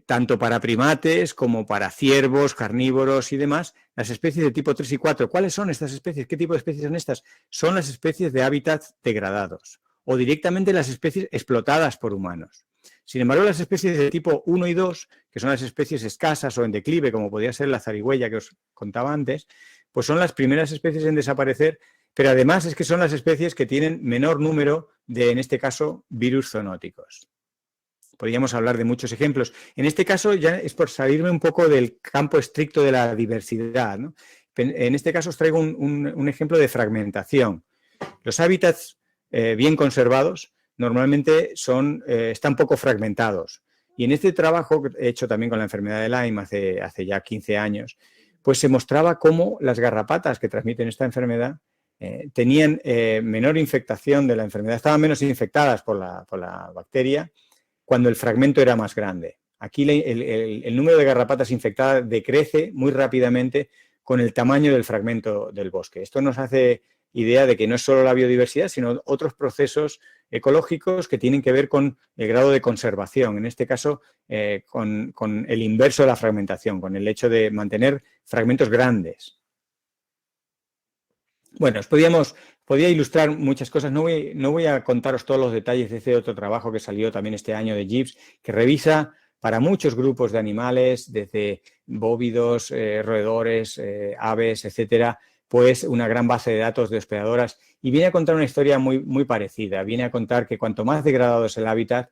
Tanto para primates como para ciervos, carnívoros y demás, las especies de tipo 3 y 4. ¿Cuáles son estas especies? ¿Qué tipo de especies son estas? Son las especies de hábitats degradados o directamente las especies explotadas por humanos. Sin embargo, las especies de tipo 1 y 2, que son las especies escasas o en declive, como podría ser la zarigüeya que os contaba antes, pues son las primeras especies en desaparecer, pero además es que son las especies que tienen menor número de, en este caso, virus zoonóticos. Podríamos hablar de muchos ejemplos. En este caso ya es por salirme un poco del campo estricto de la diversidad, ¿no? En este caso os traigo un ejemplo de fragmentación. Los hábitats bien conservados normalmente están poco fragmentados. Y en este trabajo que he hecho también con la enfermedad de Lyme hace ya 15 años, pues se mostraba cómo las garrapatas que transmiten esta enfermedad tenían menor infectación de la enfermedad, estaban menos infectadas por la bacteria cuando el fragmento era más grande. Aquí el número de garrapatas infectadas decrece muy rápidamente con el tamaño del fragmento del bosque. Esto nos hace idea de que no es solo la biodiversidad, sino otros procesos ecológicos que tienen que ver con el grado de conservación, en este caso con el inverso de la fragmentación, con el hecho de mantener fragmentos grandes. Bueno, podía ilustrar muchas cosas, no voy a contaros todos los detalles de ese otro trabajo que salió también este año de Gibbs, que revisa para muchos grupos de animales, desde bóvidos, roedores, aves, etcétera, pues una gran base de datos de hospedadoras y viene a contar una historia muy parecida. Viene a contar que cuanto más degradado es el hábitat,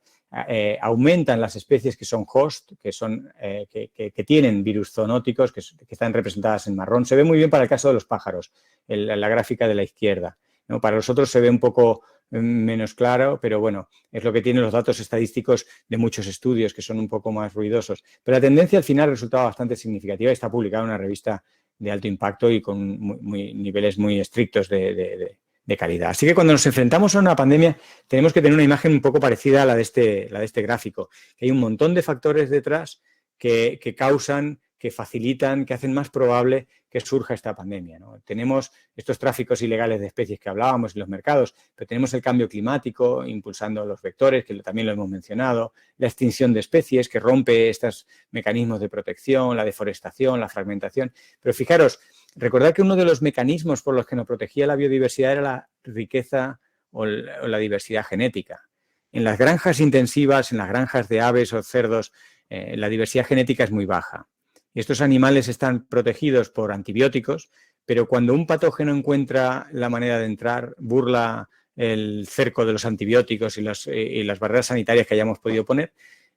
aumentan las especies que son host, que tienen virus zoonóticos, que están representadas en marrón. Se ve muy bien para el caso de los pájaros, la gráfica de la izquierda, ¿no? Para los otros se ve un poco menos claro, pero bueno, es lo que tienen los datos estadísticos de muchos estudios que son un poco más ruidosos. Pero la tendencia al final resultaba bastante significativa y está publicada en una revista de alto impacto y con niveles muy estrictos de calidad. Así que cuando nos enfrentamos a una pandemia tenemos que tener una imagen un poco parecida a la de este gráfico, que hay un montón de factores detrás que causan, que facilitan, que hacen más probable que surja esta pandemia, ¿no? Tenemos estos tráficos ilegales de especies que hablábamos en los mercados, pero tenemos el cambio climático impulsando los vectores, que también lo hemos mencionado, la extinción de especies que rompe estos mecanismos de protección, la deforestación, la fragmentación. Pero fijaros, recordad que uno de los mecanismos por los que nos protegía la biodiversidad era la riqueza o la diversidad genética. En las granjas intensivas, en las granjas de aves o cerdos, la diversidad genética es muy baja. Y estos animales están protegidos por antibióticos, pero cuando un patógeno encuentra la manera de entrar, burla el cerco de los antibióticos y las barreras sanitarias que hayamos podido poner,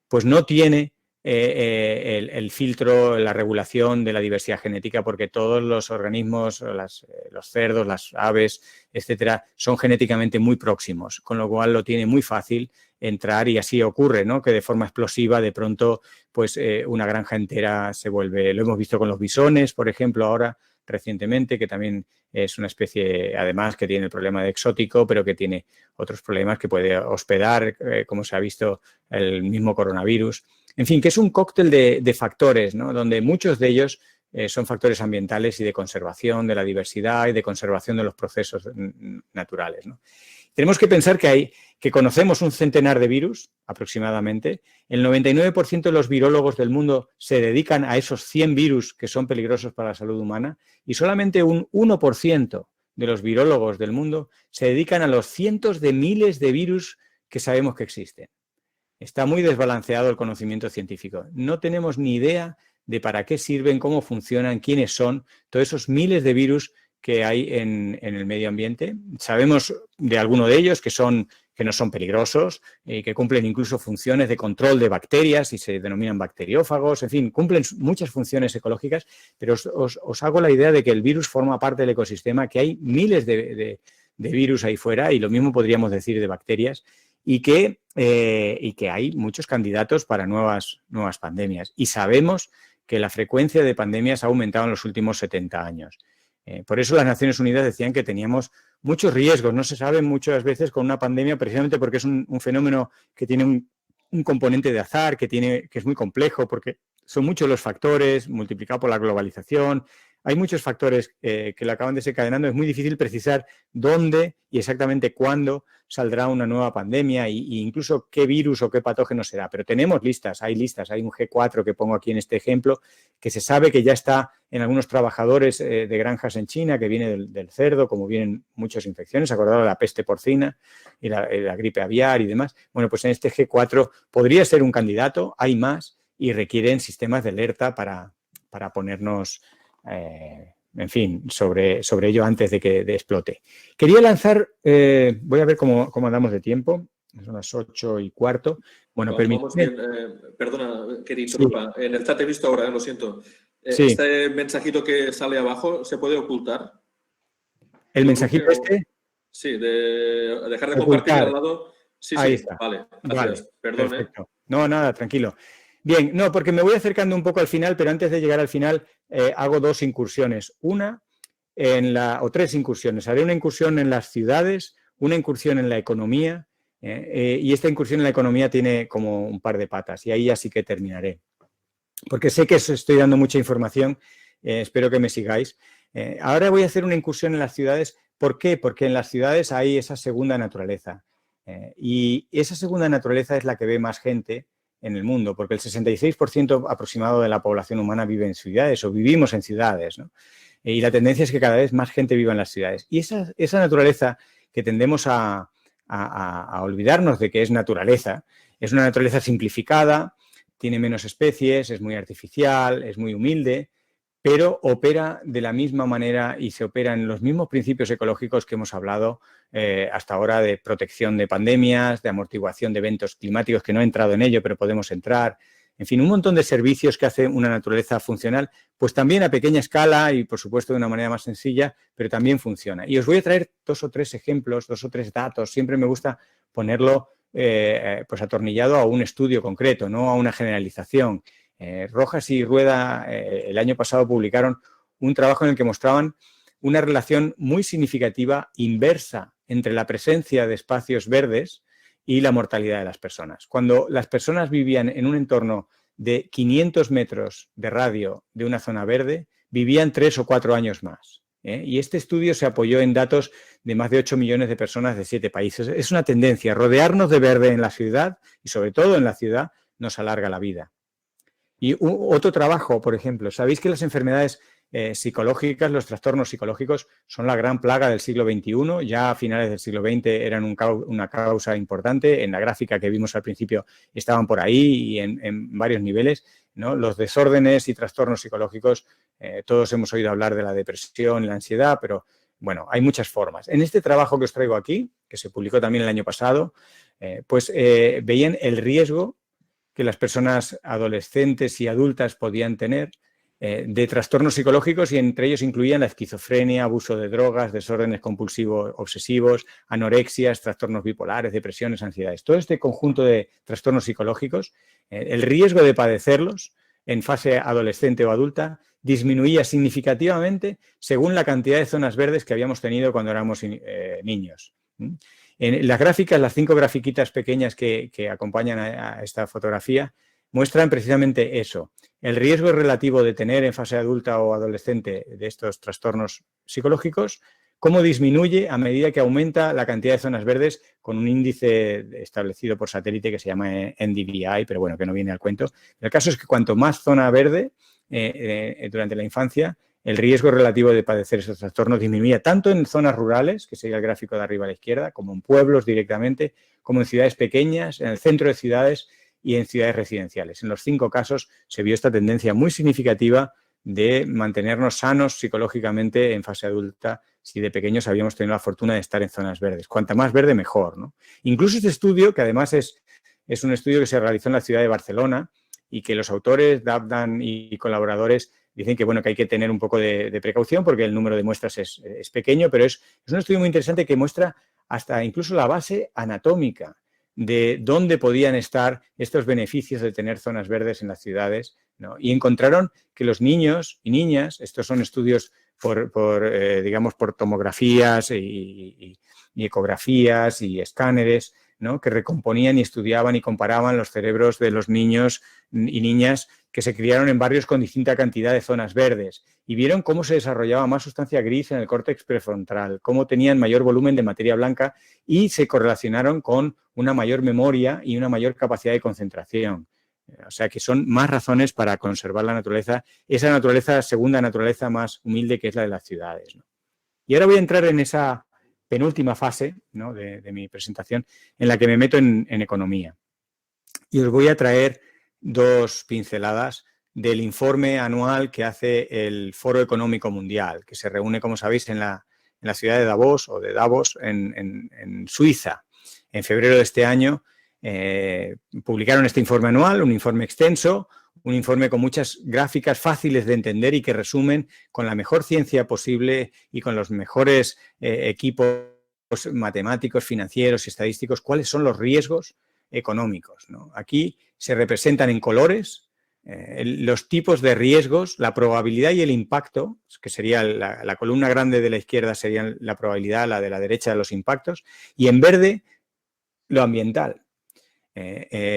pues no tiene el filtro, la regulación de la diversidad genética, porque todos los organismos, los cerdos, las aves, etcétera, son genéticamente muy próximos, con lo cual lo tiene muy fácil entrar y así ocurre, ¿no? Que de forma explosiva de pronto pues una granja entera se vuelve, lo hemos visto con los bisones, por ejemplo, ahora recientemente, que también es una especie, además, que tiene el problema de exótico, pero que tiene otros problemas que puede hospedar, como se ha visto el mismo coronavirus. En fin, que es un cóctel de factores, ¿no? Donde muchos de ellos son factores ambientales y de conservación de la diversidad y de conservación de los procesos naturales, ¿no? Tenemos que pensar que conocemos un centenar de virus, aproximadamente. El 99% de los virólogos del mundo se dedican a esos 100 virus que son peligrosos para la salud humana y solamente un 1% de los virólogos del mundo se dedican a los cientos de miles de virus que sabemos que existen. Está muy desbalanceado el conocimiento científico. No tenemos ni idea de para qué sirven, cómo funcionan, quiénes son, todos esos miles de virus que hay en el medio ambiente. Sabemos de algunos de ellos que no son peligrosos y que cumplen incluso funciones de control de bacterias y se denominan bacteriófagos, en fin, cumplen muchas funciones ecológicas, pero os hago la idea de que el virus forma parte del ecosistema, que hay miles de virus ahí fuera y lo mismo podríamos decir de bacterias y que hay muchos candidatos para nuevas pandemias y sabemos que la frecuencia de pandemias ha aumentado en los últimos 70 años. Por eso las Naciones Unidas decían que teníamos muchos riesgos. No se sabe muchas veces con una pandemia precisamente porque es un fenómeno que tiene un componente de azar, que es muy complejo porque son muchos los factores multiplicado por la globalización. Hay muchos factores que lo acaban desencadenando. Es muy difícil precisar dónde y exactamente cuándo saldrá una nueva pandemia e incluso qué virus o qué patógeno será. Pero tenemos listas. Hay un G4 que pongo aquí en este ejemplo, que se sabe que ya está en algunos trabajadores de granjas en China, que viene del cerdo, como vienen muchas infecciones, acordado de la peste porcina y la gripe aviar y demás. Bueno, pues en este G4 podría ser un candidato, hay más, y requieren sistemas de alerta para ponernos... en fin, sobre ello antes de que explote. Quería lanzar, voy a ver cómo andamos de tiempo, son las 8:15. Bueno, permíteme. Perdona que te interrumpa. Sí. En el chat he visto ahora, lo siento. Sí. Este mensajito que sale abajo, ¿se puede ocultar? ¿El mensajito este? Sí, de dejar de compartir al lado. Sí, ahí sí, está. Vale. Perdón. Perfecto. No, nada, tranquilo. Bien, no, porque me voy acercando un poco al final, pero antes de llegar al final hago dos incursiones. Tres incursiones. Haré una incursión en las ciudades, una incursión en la economía y esta incursión en la economía tiene como un par de patas y ahí ya sí que terminaré. Porque sé que os estoy dando mucha información, espero que me sigáis. Ahora voy a hacer una incursión en las ciudades. ¿Por qué? Porque en las ciudades hay esa segunda naturaleza y esa segunda naturaleza es la que ve más gente en el mundo, porque el 66% aproximado de la población humana vive en ciudades o vivimos en ciudades, ¿no? Y la tendencia es que cada vez más gente viva en las ciudades. Y esa naturaleza que tendemos a olvidarnos de que es naturaleza, es una naturaleza simplificada, tiene menos especies, es muy artificial, es muy humilde, pero opera de la misma manera y se opera en los mismos principios ecológicos que hemos hablado hasta ahora de protección de pandemias, de amortiguación de eventos climáticos, que no he entrado en ello, pero podemos entrar. En fin, un montón de servicios que hace una naturaleza funcional, pues también a pequeña escala y, por supuesto, de una manera más sencilla, pero también funciona. Y os voy a traer 2 o 3 ejemplos, 2 o 3 datos. Siempre me gusta ponerlo pues atornillado a un estudio concreto, no a una generalización. Rojas y Rueda el año pasado publicaron un trabajo en el que mostraban una relación muy significativa inversa entre la presencia de espacios verdes y la mortalidad de las personas. Cuando las personas vivían en un entorno de 500 metros de radio de una zona verde, vivían 3 o 4 años más. Y este estudio se apoyó en datos de más de 8 millones de personas de 7 países. Es una tendencia, rodearnos de verde en la ciudad y sobre todo en la ciudad nos alarga la vida. Y otro trabajo, por ejemplo, sabéis que las enfermedades psicológicas, los trastornos psicológicos son la gran plaga del siglo XXI, ya a finales del siglo XX eran una causa importante, en la gráfica que vimos al principio estaban por ahí y en varios niveles, ¿no? Los desórdenes y trastornos psicológicos, todos hemos oído hablar de la depresión, la ansiedad, pero bueno, hay muchas formas. En este trabajo que os traigo aquí, que se publicó también el año pasado, veían el riesgo que las personas adolescentes y adultas podían tener de trastornos psicológicos y entre ellos incluían la esquizofrenia, abuso de drogas, desórdenes compulsivos obsesivos, anorexias, trastornos bipolares, depresiones, ansiedades. Todo este conjunto de trastornos psicológicos, el riesgo de padecerlos en fase adolescente o adulta disminuía significativamente según la cantidad de zonas verdes que habíamos tenido cuando éramos niños. En las gráficas, las 5 grafiquitas pequeñas que acompañan a esta fotografía muestran precisamente eso, el riesgo relativo de tener en fase adulta o adolescente de estos trastornos psicológicos, cómo disminuye a medida que aumenta la cantidad de zonas verdes con un índice establecido por satélite que se llama NDVI, pero bueno, que no viene al cuento. El caso es que cuanto más zona verde durante la infancia, el riesgo relativo de padecer esos trastornos disminuía tanto en zonas rurales, que sería el gráfico de arriba a la izquierda, como en pueblos directamente, como en ciudades pequeñas, en el centro de ciudades y en ciudades residenciales. En los 5 casos se vio esta tendencia muy significativa de mantenernos sanos psicológicamente en fase adulta si de pequeños habíamos tenido la fortuna de estar en zonas verdes. Cuanta más verde, mejor, ¿no? Incluso este estudio, que además es un estudio que se realizó en la ciudad de Barcelona y que los autores, Dabdan y colaboradores, dicen que, bueno, que hay que tener un poco de precaución porque el número de muestras es pequeño, pero es un estudio muy interesante que muestra hasta incluso la base anatómica de dónde podían estar estos beneficios de tener zonas verdes en las ciudades, ¿no? Y encontraron que los niños y niñas, estos son estudios digamos, por tomografías y ecografías y escáneres, ¿no? Que recomponían y estudiaban y comparaban los cerebros de los niños y niñas que se criaron en barrios con distinta cantidad de zonas verdes y vieron cómo se desarrollaba más sustancia gris en el córtex prefrontal, cómo tenían mayor volumen de materia blanca y se correlacionaron con una mayor memoria y una mayor capacidad de concentración. O sea que son más razones para conservar la naturaleza, esa naturaleza, segunda naturaleza más humilde que es la de las ciudades, ¿no? Y ahora voy a entrar en esa penúltima fase, ¿no?, de mi presentación, en la que me meto en economía. Y os voy a traer 2 pinceladas del informe anual que hace el Foro Económico Mundial, que se reúne, como sabéis, en la ciudad de Davos o de Davos, en Suiza. En febrero de este año publicaron este informe anual, un informe extenso, un informe con muchas gráficas fáciles de entender y que resumen con la mejor ciencia posible y con los mejores equipos matemáticos, financieros y estadísticos cuáles son los riesgos económicos, ¿no? Aquí se representan en colores los tipos de riesgos, la probabilidad y el impacto, que sería la columna grande de la izquierda sería la probabilidad, la de la derecha de los impactos, y en verde lo ambiental.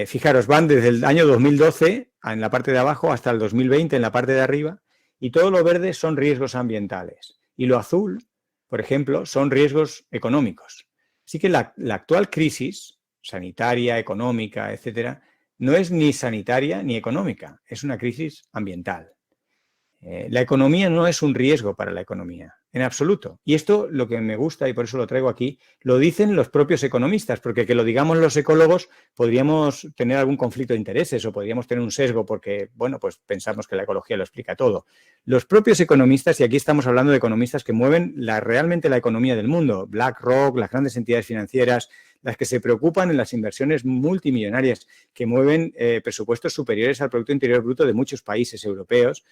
Fijaros, van desde el año 2012 en la parte de abajo hasta el 2020 en la parte de arriba y todo lo verde son riesgos ambientales y lo azul, por ejemplo, son riesgos económicos. Así que la actual crisis sanitaria, económica, etcétera, no es ni sanitaria ni económica, es una crisis ambiental. La economía no es un riesgo para la economía, en absoluto. Y esto, lo que me gusta, y por eso lo traigo aquí, lo dicen los propios economistas, porque que lo digamos los ecólogos podríamos tener algún conflicto de intereses o podríamos tener un sesgo porque, bueno, pues pensamos que la ecología lo explica todo. Los propios economistas, y aquí estamos hablando de economistas que mueven realmente la economía del mundo, BlackRock, las grandes entidades financieras, las que se preocupan en las inversiones multimillonarias, que mueven presupuestos superiores al Producto Interior Bruto de muchos países europeos.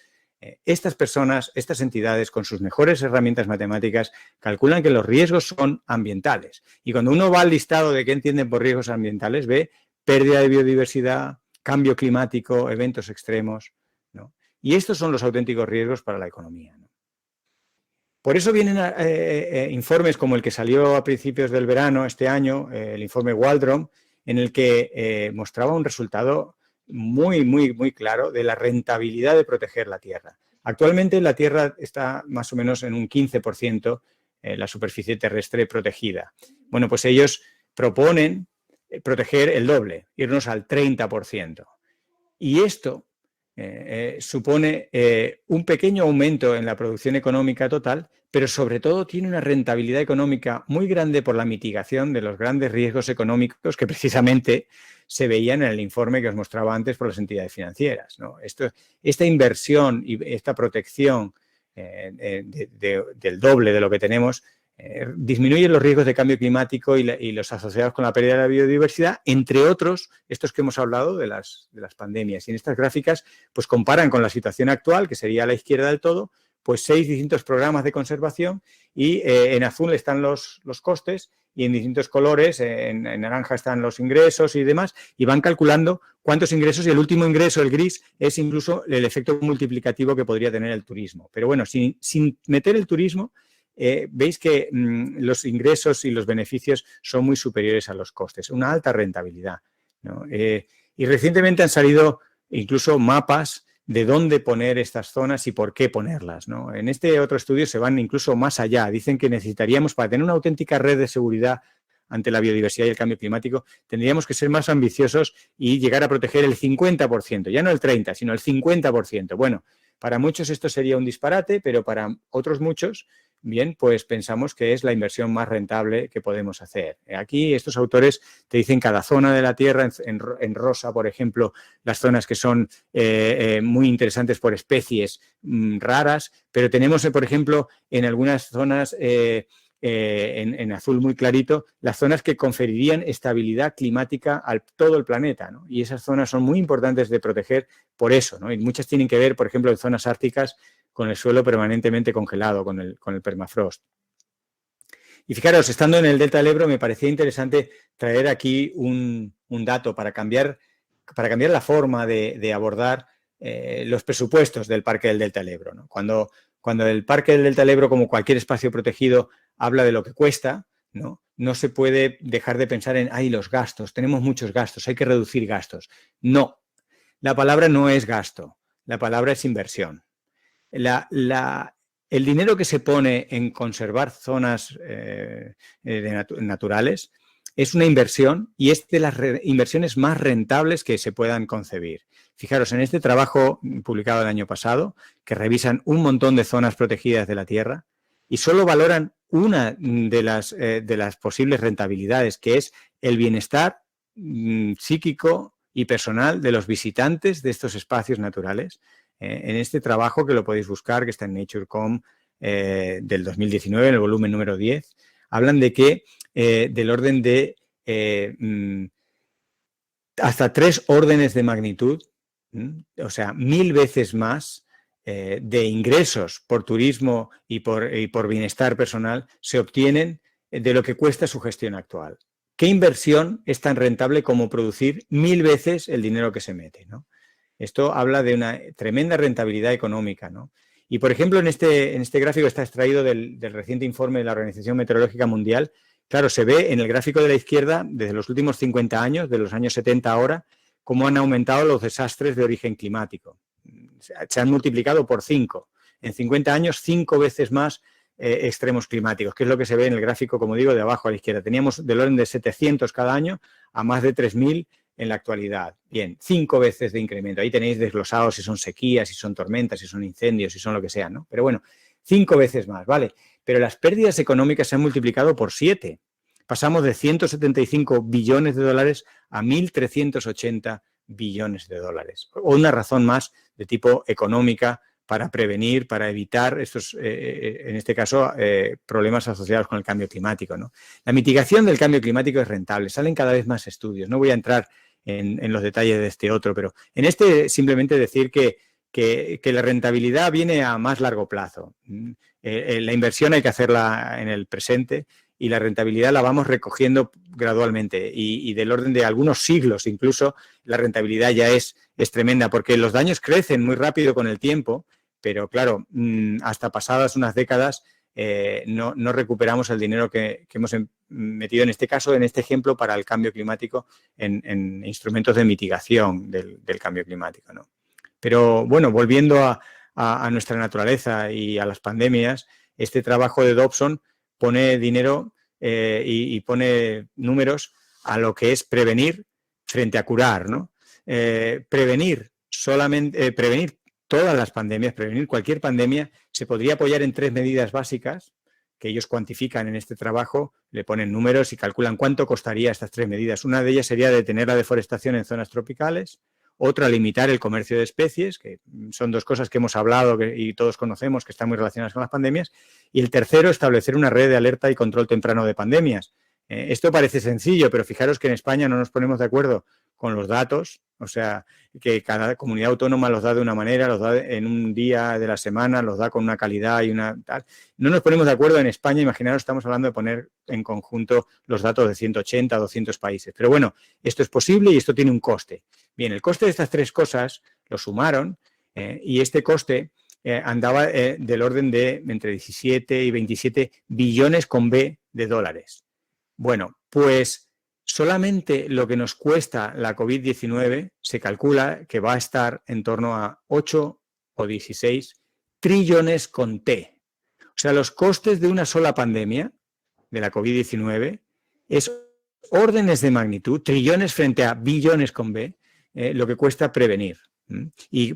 Estas personas, estas entidades, con sus mejores herramientas matemáticas, calculan que los riesgos son ambientales. Y cuando uno va al listado de qué entienden por riesgos ambientales, ve pérdida de biodiversidad, cambio climático, eventos extremos, ¿no? Y estos son los auténticos riesgos para la economía, ¿no? Por eso vienen informes como el que salió a principios del verano este año, el informe Waldron, en el que mostraba un resultado muy claro de la rentabilidad de proteger la tierra. Actualmente la tierra está más o menos en un 15% la superficie terrestre protegida. Bueno, pues ellos proponen proteger el doble, irnos al 30%. Y esto supone un pequeño aumento en la producción económica total, pero sobre todo tiene una rentabilidad económica muy grande por la mitigación de los grandes riesgos económicos que precisamente se veían en el informe que os mostraba antes por las entidades financieras, ¿no? Esta inversión y esta protección del doble de lo que tenemos disminuyen los riesgos de cambio climático y los asociados con la pérdida de la biodiversidad, entre otros, estos que hemos hablado de las pandemias. Y en estas gráficas, pues comparan con la situación actual, que sería a la izquierda del todo, pues 6 distintos programas de conservación y en azul están los costes y en distintos colores, en naranja están los ingresos y demás, y van calculando cuántos ingresos, y el último ingreso, el gris, es incluso el efecto multiplicativo que podría tener el turismo. Pero bueno, sin meter el turismo, veis que los ingresos y los beneficios son muy superiores a los costes, una alta rentabilidad, ¿no? Y recientemente han salido incluso mapas de dónde poner estas zonas y por qué ponerlas, ¿no? En este otro estudio se van incluso más allá. Dicen que necesitaríamos, para tener una auténtica red de seguridad ante la biodiversidad y el cambio climático, tendríamos que ser más ambiciosos y llegar a proteger el 50%, ya no el 30%, sino el 50%. Bueno, para muchos esto sería un disparate, pero para otros muchos, bien, pues pensamos que es la inversión más rentable que podemos hacer. Aquí estos autores te dicen cada zona de la Tierra, en rosa, por ejemplo, las zonas que son muy interesantes por especies raras, pero tenemos, por ejemplo, en algunas zonas, en azul muy clarito, las zonas que conferirían estabilidad climática a todo el planeta, ¿no? Y esas zonas son muy importantes de proteger por eso, ¿no? Y muchas tienen que ver, por ejemplo, en zonas árticas, con el suelo permanentemente congelado, con el permafrost. Y fijaros, estando en el delta del Ebro, me parecía interesante traer aquí un dato para cambiar la forma de abordar los presupuestos del Parque del Delta del Ebro, ¿no? Cuando el Parque del Delta del Ebro, como cualquier espacio protegido, habla de lo que cuesta, no se puede dejar de pensar en, ¡ay, los gastos! Tenemos muchos gastos, hay que reducir gastos. No, la palabra no es gasto, la palabra es inversión. El dinero que se pone en conservar zonas naturales es una inversión y es de las inversiones más rentables que se puedan concebir. Fijaros, en este trabajo publicado el año pasado, que revisan un montón de zonas protegidas de la Tierra y solo valoran una de las posibles rentabilidades, que es el bienestar psíquico y personal de los visitantes de estos espacios naturales. En este trabajo, que lo podéis buscar, que está en Nature.com del 2019, en el volumen número 10, hablan de que del orden de hasta 3 órdenes de magnitud, o sea, 1000 veces más de ingresos por turismo y por bienestar personal se obtienen de lo que cuesta su gestión actual. ¿Qué inversión es tan rentable como producir 1000 veces el dinero que se mete, ¿no? Esto habla de una tremenda rentabilidad económica, ¿no? Y, por ejemplo, en este gráfico está extraído del reciente informe de la Organización Meteorológica Mundial. Claro, se ve en el gráfico de la izquierda, desde los últimos 50 años, de los años 70 ahora, cómo han aumentado los desastres de origen climático. Se han multiplicado por 5. En 50 años, 5 veces más extremos climáticos, que es lo que se ve en el gráfico, como digo, de abajo a la izquierda. Teníamos del orden de 700 cada año a más de 3000 en la actualidad. Bien, 5 veces de incremento. Ahí tenéis desglosados si son sequías, si son tormentas, si son incendios, si son lo que sea, ¿no? Pero bueno, 5 veces más, ¿vale? Pero las pérdidas económicas se han multiplicado por 7. Pasamos de 175 billones de dólares a 1.380 billones de dólares. O una razón más de tipo económica para prevenir, para evitar estos, en este caso, problemas asociados con el cambio climático, ¿no? La mitigación del cambio climático es rentable. Salen cada vez más estudios. No voy a entrar en los detalles de este otro, pero en este simplemente decir que la rentabilidad viene a más largo plazo. La inversión hay que hacerla en el presente y la rentabilidad la vamos recogiendo gradualmente y del orden de algunos siglos incluso la rentabilidad ya es tremenda, porque los daños crecen muy rápido con el tiempo, pero claro, hasta pasadas unas décadas no recuperamos el dinero que hemos metido en este caso, en este ejemplo, para el cambio climático en instrumentos de mitigación del cambio climático, ¿no? Pero bueno, volviendo a nuestra naturaleza y a las pandemias, este trabajo de Dobson pone dinero y pone números a lo que es prevenir frente a curar, ¿no? Prevenir todas las pandemias, prevenir cualquier pandemia, se podría apoyar en 3 medidas básicas que ellos cuantifican en este trabajo, le ponen números y calculan cuánto costaría estas 3 medidas. Una de ellas sería detener la deforestación en zonas tropicales, Otra, limitar el comercio de especies, que son dos cosas que hemos hablado y todos conocemos que están muy relacionadas con las pandemias. Y el tercero, establecer una red de alerta y control temprano de pandemias. Esto parece sencillo, pero fijaros que en España no nos ponemos de acuerdo con los datos, o sea, que cada comunidad autónoma los da de una manera, los da en un día de la semana, los da con una calidad y una tal. No nos ponemos de acuerdo en España, imaginaros, estamos hablando de poner en conjunto los datos de 180, 200 países. Pero bueno, esto es posible y esto tiene un coste. Bien, el coste de estas tres cosas lo sumaron y este coste andaba del orden de entre 17 y 27 billones con B de dólares. Bueno, pues solamente lo que nos cuesta la COVID-19 se calcula que va a estar en torno a 8 o 16 trillones con T. O sea, los costes de una sola pandemia, de la COVID-19, es órdenes de magnitud, trillones frente a billones con B, lo que cuesta prevenir. Y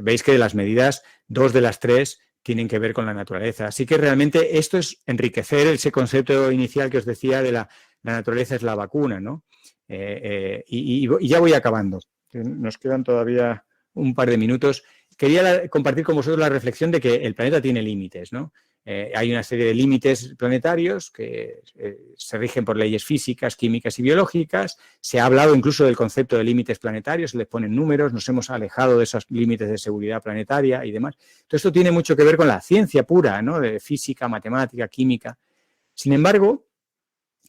veis que de las medidas, 2 de las 3 tienen que ver con la naturaleza. Así que realmente esto es enriquecer ese concepto inicial que os decía de la naturaleza es la vacuna, ¿no? Y ya voy acabando. Nos quedan todavía un par de minutos. Quería compartir con vosotros la reflexión de que el planeta tiene límites, ¿no? Hay una serie de límites planetarios que se rigen por leyes físicas, químicas y biológicas. Se ha hablado incluso del concepto de límites planetarios, se les ponen números, nos hemos alejado de esos límites de seguridad planetaria y demás. Todo esto tiene mucho que ver con la ciencia pura, ¿no? De física, matemática, química. Sin embargo,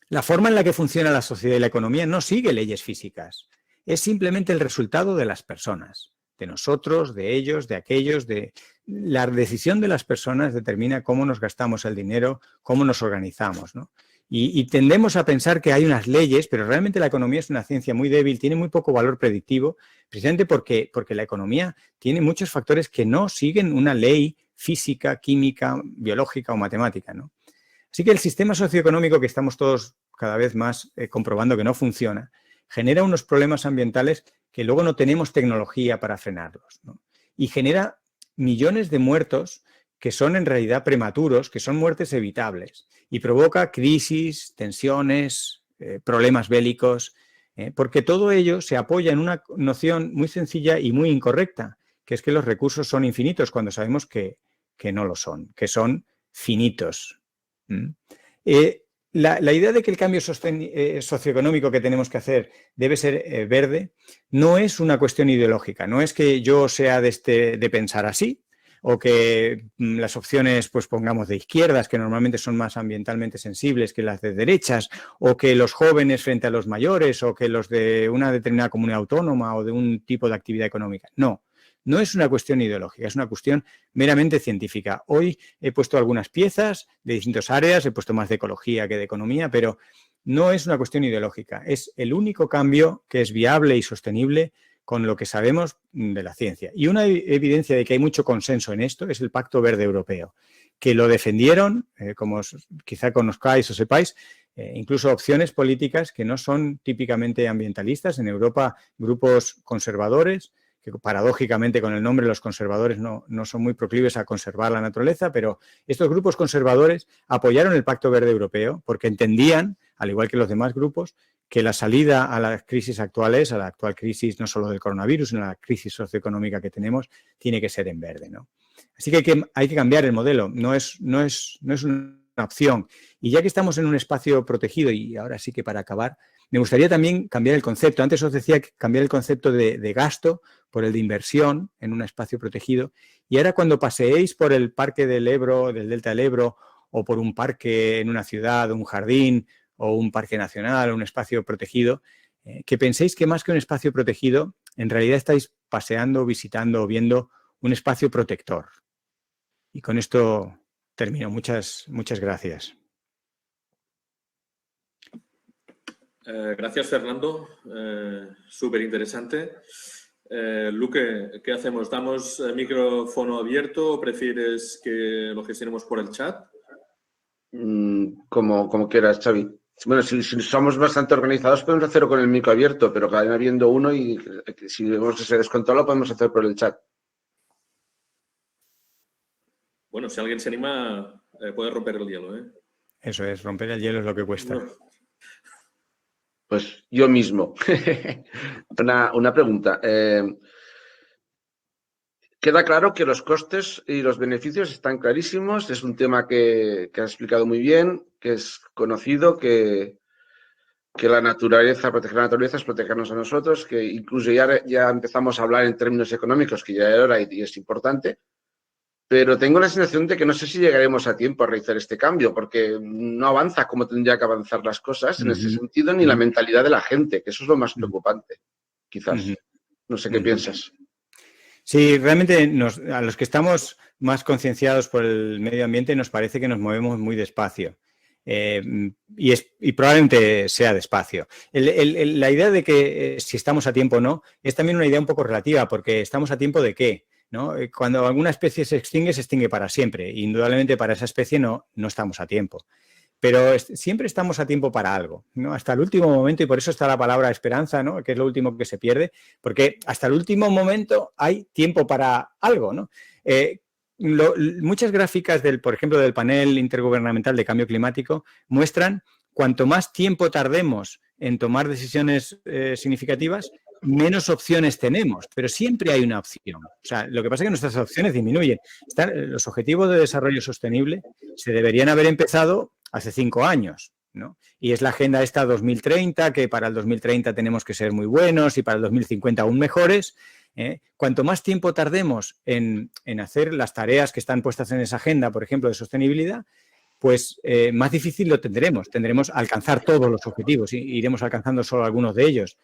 la forma en la que funciona la sociedad y la economía no sigue leyes físicas. Es simplemente el resultado de las personas, de nosotros, de ellos, de aquellos, de la decisión de las personas determina cómo nos gastamos el dinero, cómo nos organizamos, ¿no? Y tendemos a pensar que hay unas leyes, pero realmente la economía es una ciencia muy débil, tiene muy poco valor predictivo, precisamente porque la economía tiene muchos factores que no siguen una ley física, química, biológica o matemática, ¿no? Así que el sistema socioeconómico que estamos todos cada vez más comprobando que no funciona, genera unos problemas ambientales que luego no tenemos tecnología para frenarlos, ¿no? Y genera millones de muertos que son en realidad prematuros, que son muertes evitables, y provoca crisis, tensiones, problemas bélicos, porque todo ello se apoya en una noción muy sencilla y muy incorrecta, que es que los recursos son infinitos cuando sabemos que no lo son, que son finitos. La idea de que el cambio socioeconómico que tenemos que hacer debe ser verde no es una cuestión ideológica, no es que yo sea de pensar así o que las opciones pues pongamos de izquierdas, que normalmente son más ambientalmente sensibles que las de derechas, o que los jóvenes frente a los mayores, o que los de una determinada comunidad autónoma o de un tipo de actividad económica. No. No es una cuestión ideológica, es una cuestión meramente científica. Hoy he puesto algunas piezas de distintas áreas, he puesto más de ecología que de economía, pero no es una cuestión ideológica. Es el único cambio que es viable y sostenible con lo que sabemos de la ciencia. Y una evidencia de que hay mucho consenso en esto es el Pacto Verde Europeo, que lo defendieron, como quizá conozcáis o sepáis, incluso opciones políticas que no son típicamente ambientalistas. En Europa, grupos conservadores, que paradójicamente con el nombre los conservadores no son muy proclives a conservar la naturaleza, pero estos grupos conservadores apoyaron el Pacto Verde Europeo porque entendían, al igual que los demás grupos, que la salida a las crisis actuales, a la actual crisis no solo del coronavirus, sino a la crisis socioeconómica que tenemos, tiene que ser en verde, ¿no? Así que hay que cambiar el modelo, no es una opción. Y ya que estamos en un espacio protegido, y ahora sí que para acabar, me gustaría también cambiar el concepto. Antes os decía que cambiar el concepto de gasto por el de inversión en un espacio protegido. Y ahora cuando paseéis por el Parque del Ebro, del Delta del Ebro, o por un parque en una ciudad, un jardín, o un parque nacional, o un espacio protegido, que penséis que más que un espacio protegido, en realidad estáis paseando, visitando o viendo un espacio protector. Y con esto termino. Muchas gracias. Gracias, Fernando. Súper interesante. Luque, ¿qué hacemos? ¿Damos micrófono abierto o prefieres que lo gestionemos por el chat? Como quieras, Xavi. Bueno, si somos bastante organizados podemos hacerlo con el micro abierto, pero cada vez habiendo uno y si vemos que se descontrola podemos hacer por el chat. Bueno, si alguien se anima, puede romper el hielo, ¿eh? Eso es, romper el hielo es lo que cuesta. No. Pues yo mismo. Una pregunta. Queda claro que los costes y los beneficios están clarísimos. Es un tema que has explicado muy bien, que es conocido, que la naturaleza, proteger la naturaleza es protegernos a nosotros, que incluso ya empezamos a hablar en términos económicos, que ya era hora y es importante. Pero tengo la sensación de que no sé si llegaremos a tiempo a realizar este cambio, porque no avanza como tendría que avanzar las cosas en ese sentido, ni la mentalidad de la gente, que eso es lo más preocupante, quizás. No sé qué piensas. Sí, realmente a los que estamos más concienciados por el medio ambiente nos parece que nos movemos muy despacio. Y probablemente sea despacio. La idea de que si estamos a tiempo o no es también una idea un poco relativa, porque ¿estamos a tiempo de qué? ¿No? Cuando alguna especie se extingue para siempre. Indudablemente para esa especie no estamos a tiempo. Pero siempre estamos a tiempo para algo, ¿no? Hasta el último momento, y por eso está la palabra esperanza, ¿no? Que es lo último que se pierde, porque hasta el último momento hay tiempo para algo, ¿no? Muchas gráficas, por ejemplo, del panel intergubernamental de cambio climático muestran cuanto más tiempo tardemos en tomar decisiones significativas, menos opciones tenemos, pero siempre hay una opción. O sea, lo que pasa es que nuestras opciones disminuyen. Los objetivos de desarrollo sostenible se deberían haber empezado hace 5 años, ¿no? Y es la agenda esta 2030, que para el 2030 tenemos que ser muy buenos y para el 2050 aún mejores. Cuanto más tiempo tardemos en hacer las tareas que están puestas en esa agenda, por ejemplo, de sostenibilidad, pues más difícil lo tendremos. Tendremos a alcanzar todos los objetivos y iremos alcanzando solo algunos de ellos.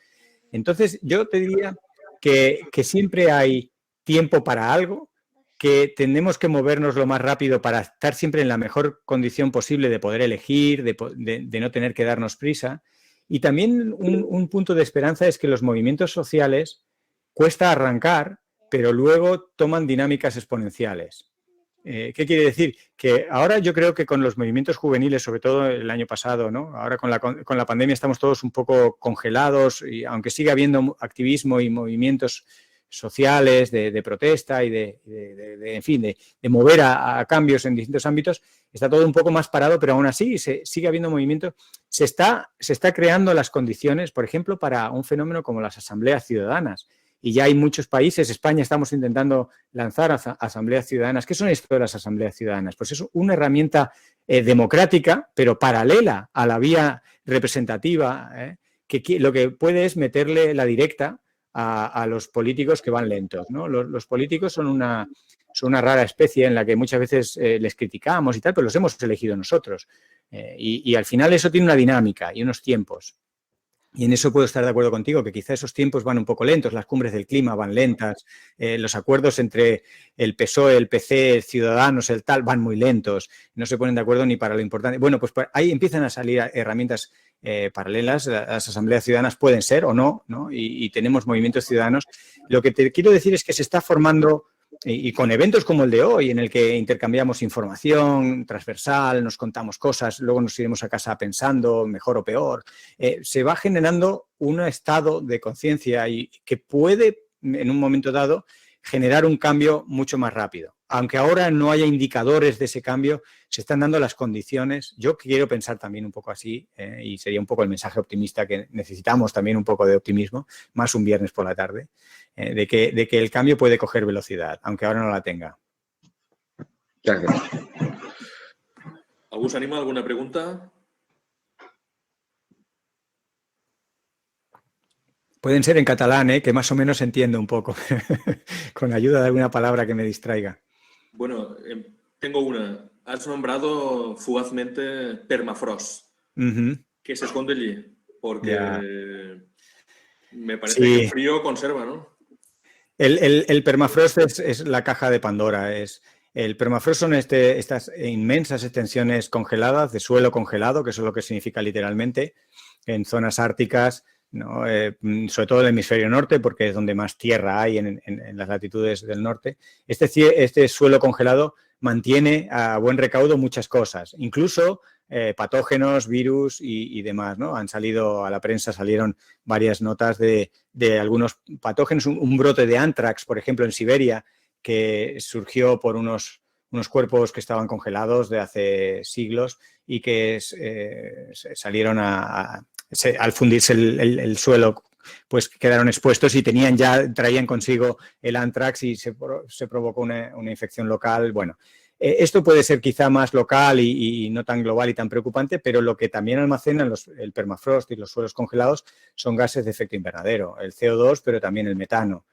Entonces, yo te diría que siempre hay tiempo para algo, que tenemos que movernos lo más rápido para estar siempre en la mejor condición posible de poder elegir, de no tener que darnos prisa. Y también un punto de esperanza es que los movimientos sociales cuesta arrancar, pero luego toman dinámicas exponenciales. ¿Qué quiere decir? Que ahora yo creo que con los movimientos juveniles, sobre todo el año pasado, ¿no? Ahora con la pandemia estamos todos un poco congelados, y aunque siga habiendo activismo y movimientos sociales de protesta y en fin, de mover a cambios en distintos ámbitos, está todo un poco más parado, pero aún así sigue habiendo movimiento. Se está creando las condiciones, por ejemplo, para un fenómeno como las asambleas ciudadanas. Y ya hay muchos países, España estamos intentando lanzar asambleas ciudadanas. ¿Qué son esto de las asambleas ciudadanas? Pues es una herramienta democrática, pero paralela a la vía representativa, que lo que puede es meterle la directa a los políticos que van lentos, ¿no? Los políticos son una rara especie en la que muchas veces les criticamos y tal, pero los hemos elegido nosotros. Y al final eso tiene una dinámica y unos tiempos. Y en eso puedo estar de acuerdo contigo, que quizá esos tiempos van un poco lentos, las cumbres del clima van lentas, los acuerdos entre el PSOE, el PC, Ciudadanos, el tal, van muy lentos, no se ponen de acuerdo ni para lo importante. Bueno, pues ahí empiezan a salir herramientas paralelas, las asambleas ciudadanas pueden ser o no, ¿no? Y tenemos movimientos ciudadanos. Lo que te quiero decir es que se está formando, y con eventos como el de hoy, en el que intercambiamos información transversal, nos contamos cosas, luego nos iremos a casa pensando mejor o peor, se va generando un estado de conciencia y que puede, en un momento dado, generar un cambio mucho más rápido. Aunque ahora no haya indicadores de ese cambio, se están dando las condiciones. Yo quiero pensar también un poco así, y sería un poco el mensaje optimista, que necesitamos también un poco de optimismo, más un viernes por la tarde, de que el cambio puede coger velocidad, aunque ahora no la tenga. Gracias. ¿Algú s'anima? ¿Alguna pregunta? Pueden ser en catalán, que más o menos entiendo un poco, con ayuda de alguna palabra que me distraiga. Bueno, tengo una. Has nombrado fugazmente permafrost. ¿Qué se esconde allí? Porque me parece que el frío conserva, ¿no? El permafrost es la caja de Pandora. El permafrost son estas inmensas extensiones congeladas, de suelo congelado, que eso es lo que significa literalmente, en zonas árticas, ¿no? Sobre todo el hemisferio norte, porque es donde más tierra hay en las latitudes del norte. Este suelo congelado mantiene a buen recaudo muchas cosas, incluso patógenos, virus y demás, ¿no? Han salido a la prensa, salieron varias notas de algunos patógenos, un brote de anthrax, por ejemplo, en Siberia, que surgió por unos cuerpos que estaban congelados de hace siglos y que salieron a al fundirse el suelo, pues quedaron expuestos y traían consigo el anthrax y se provocó una infección local. Bueno, esto puede ser quizá más local y no tan global y tan preocupante, pero lo que también almacenan el permafrost y los suelos congelados son gases de efecto invernadero, el CO2, pero también el metano.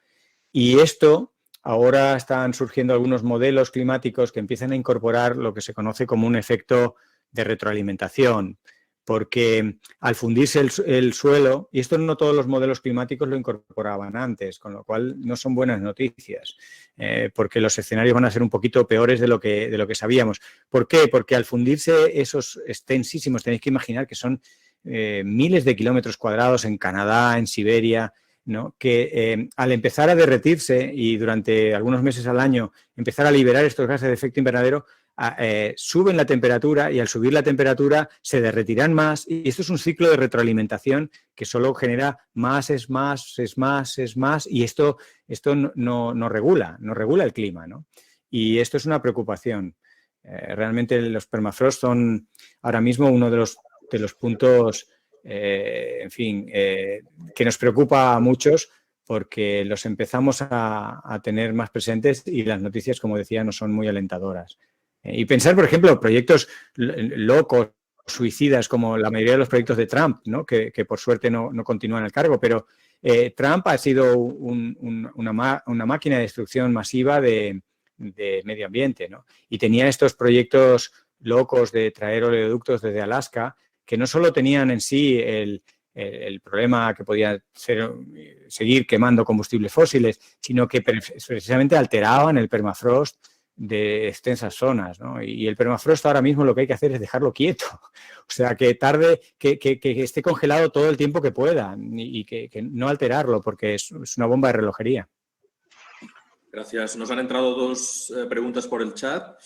Y esto, ahora están surgiendo algunos modelos climáticos que empiezan a incorporar lo que se conoce como un efecto de retroalimentación, porque al fundirse el suelo, y esto no todos los modelos climáticos lo incorporaban antes, con lo cual no son buenas noticias, porque los escenarios van a ser un poquito peores de lo que sabíamos. ¿Por qué? Porque al fundirse esos extensísimos, tenéis que imaginar que son miles de kilómetros cuadrados en Canadá, en Siberia, ¿no? Que al empezar a derretirse y durante algunos meses al año empezar a liberar estos gases de efecto invernadero, suben la temperatura y al subir la temperatura se derretirán más y esto es un ciclo de retroalimentación que solo genera más, es más y esto no regula el clima, ¿no? Y esto es una preocupación. Realmente los permafrost son ahora mismo uno de los puntos, en fin, que nos preocupa a muchos porque los empezamos a tener más presentes y las noticias, como decía, no son muy alentadoras. Y pensar, por ejemplo, proyectos locos, suicidas, como la mayoría de los proyectos de Trump, ¿no? Que por suerte no continúan el cargo, pero Trump ha sido una máquina de destrucción masiva de medio ambiente, ¿no? Y tenía estos proyectos locos de traer oleoductos desde Alaska, que no solo tenían en sí el problema que podía seguir quemando combustibles fósiles, sino que precisamente alteraban el permafrost de extensas zonas, ¿no? Y el permafrost ahora mismo lo que hay que hacer es dejarlo quieto, o sea, que esté congelado todo el tiempo que pueda y que no alterarlo porque es una bomba de relojería. Gracias. Nos han entrado dos preguntas por el chat.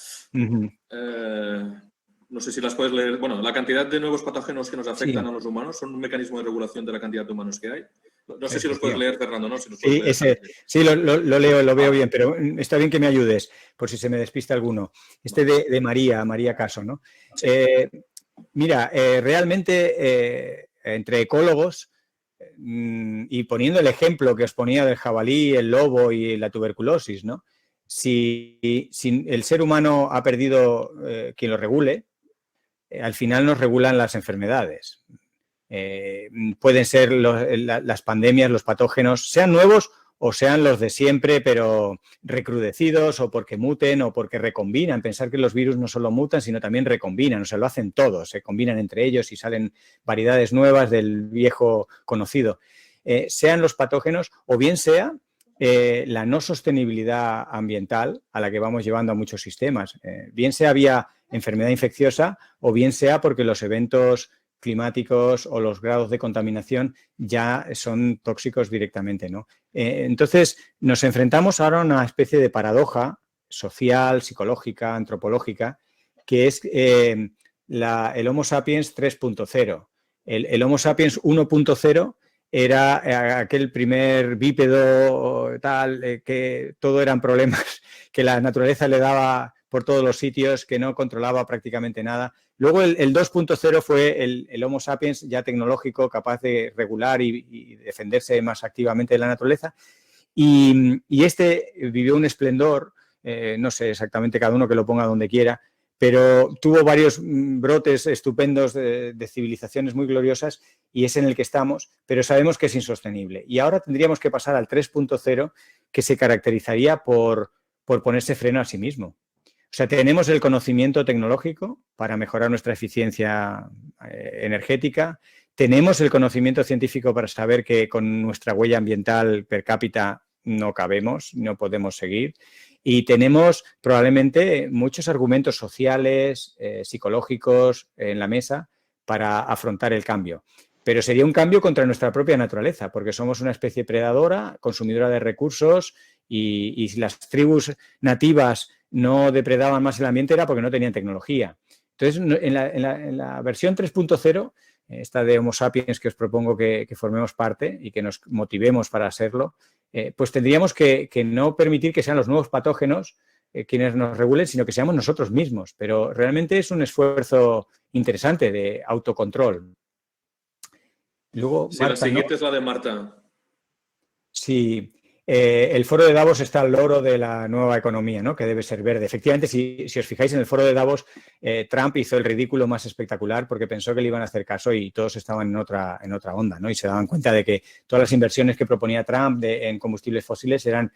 No sé si las puedes leer. Bueno, la cantidad de nuevos patógenos que nos afectan a los humanos son un mecanismo de regulación de la cantidad de humanos que hay. No sé si los puedes leer, Fernando, ¿no? Si los puedes leer. Sí, lo leo, lo veo bien, pero está bien que me ayudes, por si se me despista alguno. De María Caso, ¿no? Mira, realmente entre ecólogos, y poniendo el ejemplo que os ponía del jabalí, el lobo y la tuberculosis, ¿no? Si el ser humano ha perdido quien lo regule, al final nos regulan las enfermedades. Pueden ser las pandemias, los patógenos, sean nuevos o sean los de siempre, pero recrudecidos o porque muten o porque recombinan. Pensar que los virus no solo mutan, sino también recombinan, o sea, lo hacen todos, se combinan entre ellos y salen variedades nuevas del viejo conocido. Sean los patógenos o bien sea la no sostenibilidad ambiental a la que vamos llevando a muchos sistemas. Bien sea vía enfermedad infecciosa o bien sea porque los eventos climáticos o los grados de contaminación ya son tóxicos directamente, ¿no? Entonces, nos enfrentamos ahora a una especie de paradoja social, psicológica, antropológica, que es el Homo sapiens 3.0. El Homo sapiens 1.0 era aquel primer bípedo tal, que todo eran problemas que la naturaleza le daba por todos los sitios, que no controlaba prácticamente nada. Luego el 2.0 fue el Homo sapiens ya tecnológico, capaz de regular y defenderse más activamente de la naturaleza. Y este vivió un esplendor, no sé exactamente cada uno que lo ponga donde quiera, pero tuvo varios brotes estupendos de civilizaciones muy gloriosas y es en el que estamos, pero sabemos que es insostenible. Y ahora tendríamos que pasar al 3.0, que se caracterizaría por ponerse freno a sí mismo. O sea, tenemos el conocimiento tecnológico para mejorar nuestra eficiencia energética, tenemos el conocimiento científico para saber que con nuestra huella ambiental per cápita no cabemos, no podemos seguir, y tenemos probablemente muchos argumentos sociales, psicológicos en la mesa para afrontar el cambio. Pero sería un cambio contra nuestra propia naturaleza, porque somos una especie predadora, consumidora de recursos, y si las tribus nativas no depredaban más el ambiente era porque no tenían tecnología. Entonces, en la versión 3.0, esta de Homo sapiens que os propongo que formemos parte y que nos motivemos para serlo, pues tendríamos que no permitir que sean los nuevos patógenos quienes nos regulen, sino que seamos nosotros mismos. Pero realmente es un esfuerzo interesante de autocontrol. Luego, Sí, Marta, la siguiente ¿no? es la de Marta. Sí, el foro de Davos está al loro de la nueva economía, ¿no? Que debe ser verde. Efectivamente, si os fijáis en el foro de Davos, Trump hizo el ridículo más espectacular porque pensó que le iban a hacer caso y todos estaban en otra onda, ¿no? Y se daban cuenta de que todas las inversiones que proponía Trump en combustibles fósiles eran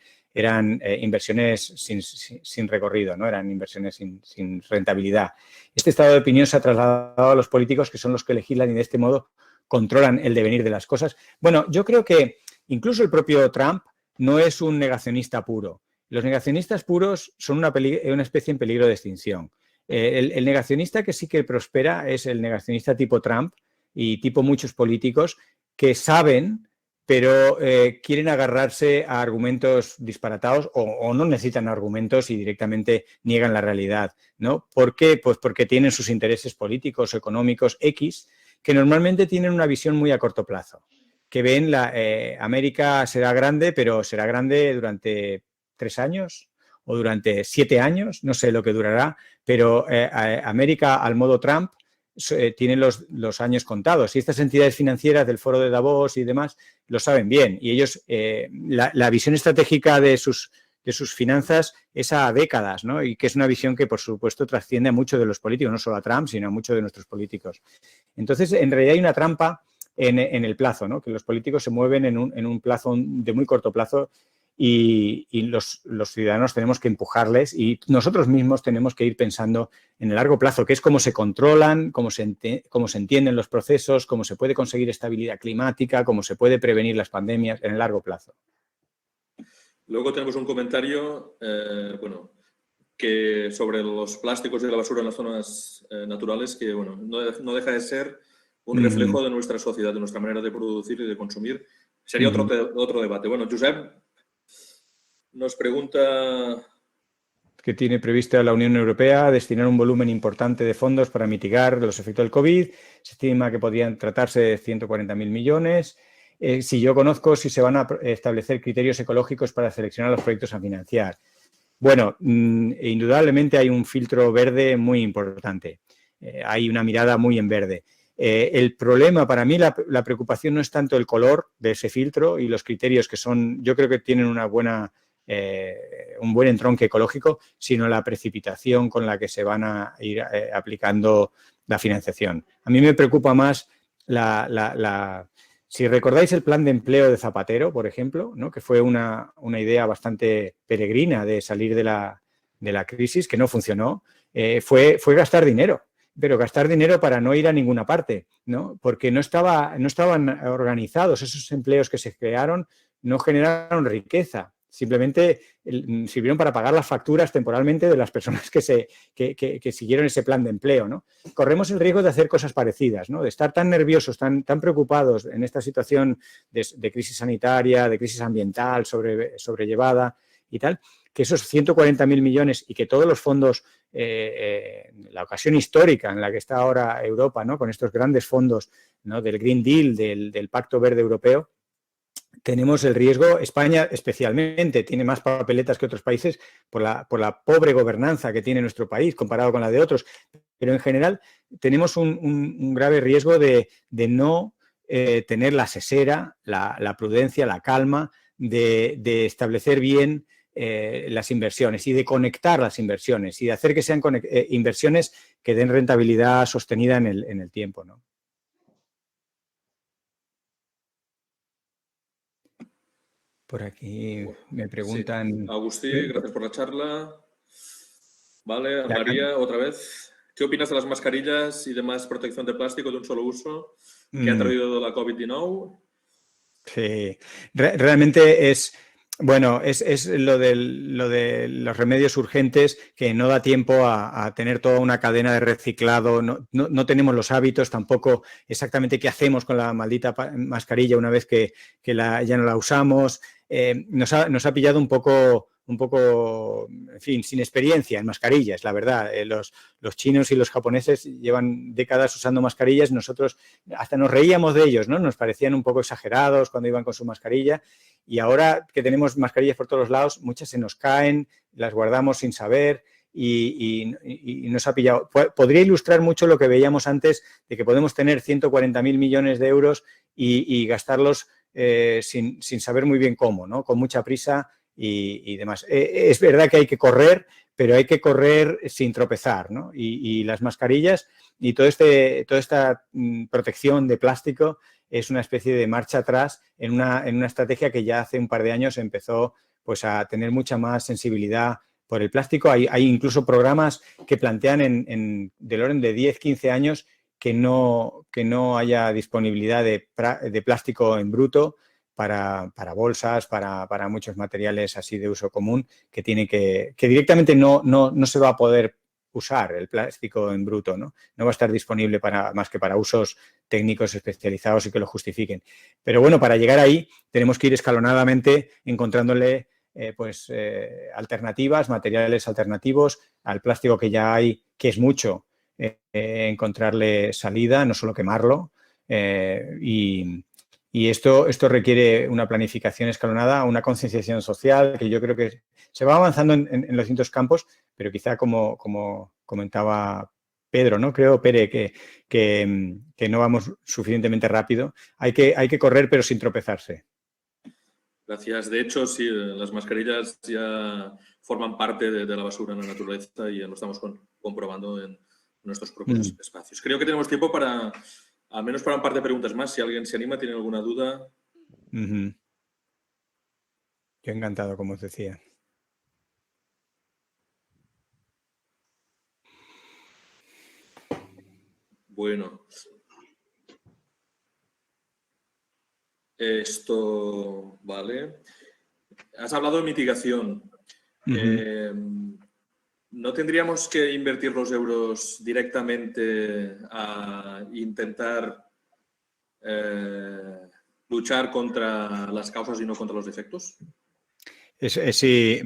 inversiones sin recorrido, ¿no? Eran inversiones sin rentabilidad. Este estado de opinión se ha trasladado a los políticos, que son los que legislan y de este modo controlan el devenir de las cosas. Bueno, yo creo que incluso el propio Trump no es un negacionista puro. Los negacionistas puros son una especie en peligro de extinción. El negacionista que sí que prospera es el negacionista tipo Trump y tipo muchos políticos que saben, pero quieren agarrarse a argumentos disparatados o no necesitan argumentos y directamente niegan la realidad, ¿no? ¿Por qué? Pues porque tienen sus intereses políticos o económicos X, que normalmente tienen una visión muy a corto plazo, que ven América será grande, pero será grande durante 3 años o durante 7 años, no sé lo que durará, pero América al modo Trump tiene los años contados. Y estas entidades financieras del foro de Davos y demás lo saben bien. Y ellos, la visión estratégica de sus finanzas es a décadas, ¿no? Y que es una visión que, por supuesto, trasciende a muchos de los políticos, no solo a Trump, sino a muchos de nuestros políticos. Entonces, en realidad hay una trampa en el plazo, ¿no? Que los políticos se mueven en un plazo de muy corto plazo y los ciudadanos tenemos que empujarles y nosotros mismos tenemos que ir pensando en el largo plazo, que es cómo se controlan, cómo se entienden los procesos, cómo se puede conseguir estabilidad climática, cómo se puede prevenir las pandemias en el largo plazo. Luego tenemos un comentario, que sobre los plásticos y la basura en las zonas naturales, que bueno, no deja de ser un reflejo de nuestra sociedad, de nuestra manera de producir y de consumir. Sería otro debate. Bueno, Josep nos pregunta... Que tiene prevista la Unión Europea destinar un volumen importante de fondos para mitigar los efectos del COVID. Se estima que podrían tratarse de 140.000 millones. Si yo conozco, si se van a establecer criterios ecológicos para seleccionar los proyectos a financiar. Bueno, indudablemente hay un filtro verde muy importante. Hay una mirada muy en verde. El problema, para mí, la preocupación no es tanto el color de ese filtro y los criterios que son, yo creo que tienen un buen entronque ecológico, sino la precipitación con la que se van a ir aplicando la financiación. A mí me preocupa más si recordáis el plan de empleo de Zapatero, por ejemplo, ¿no? Que fue una idea bastante peregrina de salir de la crisis, que no funcionó, fue gastar dinero. Pero gastar dinero para no ir a ninguna parte, ¿no? Porque no estaban organizados. Esos empleos que se crearon no generaron riqueza. Simplemente sirvieron para pagar las facturas temporalmente de las personas que siguieron ese plan de empleo, ¿no? Corremos el riesgo de hacer cosas parecidas, ¿no? De estar tan nerviosos, tan preocupados en esta situación de crisis sanitaria, de crisis ambiental sobrellevada y tal, que esos 140.000 millones y que todos los fondos, la ocasión histórica en la que está ahora Europa, ¿no? Con estos grandes fondos, ¿no? Del Green Deal, del Pacto Verde Europeo, tenemos el riesgo, España especialmente, tiene más papeletas que otros países por la pobre gobernanza que tiene nuestro país comparado con la de otros, pero en general tenemos un grave riesgo de no tener la sesera, la prudencia, la calma de establecer bien las inversiones y de conectar las inversiones y de hacer que sean inversiones que den rentabilidad sostenida en el tiempo, ¿no? Por aquí me preguntan... Sí. Agustí, gracias por la charla. Vale, María, otra vez. ¿Qué opinas de las mascarillas y demás protección de plástico de un solo uso que ha traído la COVID-19? Sí, realmente es... Bueno, es lo de los remedios urgentes que no da tiempo a tener toda una cadena de reciclado, no tenemos los hábitos, tampoco exactamente qué hacemos con la maldita mascarilla una vez que ya no la usamos. Nos ha pillado un poco, en fin, sin experiencia en mascarillas, la verdad. Los chinos y los japoneses llevan décadas usando mascarillas, nosotros hasta nos reíamos de ellos, ¿no? Nos parecían un poco exagerados cuando iban con su mascarilla. Y ahora que tenemos mascarillas por todos lados, muchas se nos caen, las guardamos sin saber y nos ha pillado. Podría ilustrar mucho lo que veíamos antes de que podemos tener 140.000 millones de euros y gastarlos sin saber muy bien cómo, ¿no? Con mucha prisa y demás. Es verdad que hay que correr, pero hay que correr sin tropezar, ¿no? Y las mascarillas y toda esta protección de plástico es una especie de marcha atrás en una estrategia que ya hace un par de años empezó pues, a tener mucha más sensibilidad por el plástico. Hay incluso programas que plantean del orden de 10, 15 años que no haya disponibilidad de plástico en bruto para bolsas, para muchos materiales así de uso común que directamente no se va a poder usar el plástico en bruto, ¿no? No va a estar disponible más que para usos técnicos especializados y que lo justifiquen. Pero bueno, para llegar ahí tenemos que ir escalonadamente encontrándole alternativas, materiales alternativos al plástico que ya hay, que es mucho, encontrarle salida, no solo quemarlo. Y esto requiere una planificación escalonada, una concienciación social, que yo creo que se va avanzando en los distintos campos, pero quizá como comentaba Pedro, ¿no? Creo, Pere, que no vamos suficientemente rápido. Hay que correr, pero sin tropezarse. Gracias. De hecho, sí, las mascarillas ya forman parte de la basura en la naturaleza y ya lo estamos comprobando en nuestros propios espacios. Creo que tenemos tiempo al menos para un par de preguntas más. Si alguien se anima, tiene alguna duda. Yo encantado, como os decía. Bueno. Esto, vale. Has hablado de mitigación. ¿No tendríamos que invertir los euros directamente a intentar luchar contra las causas y no contra los efectos? Sí,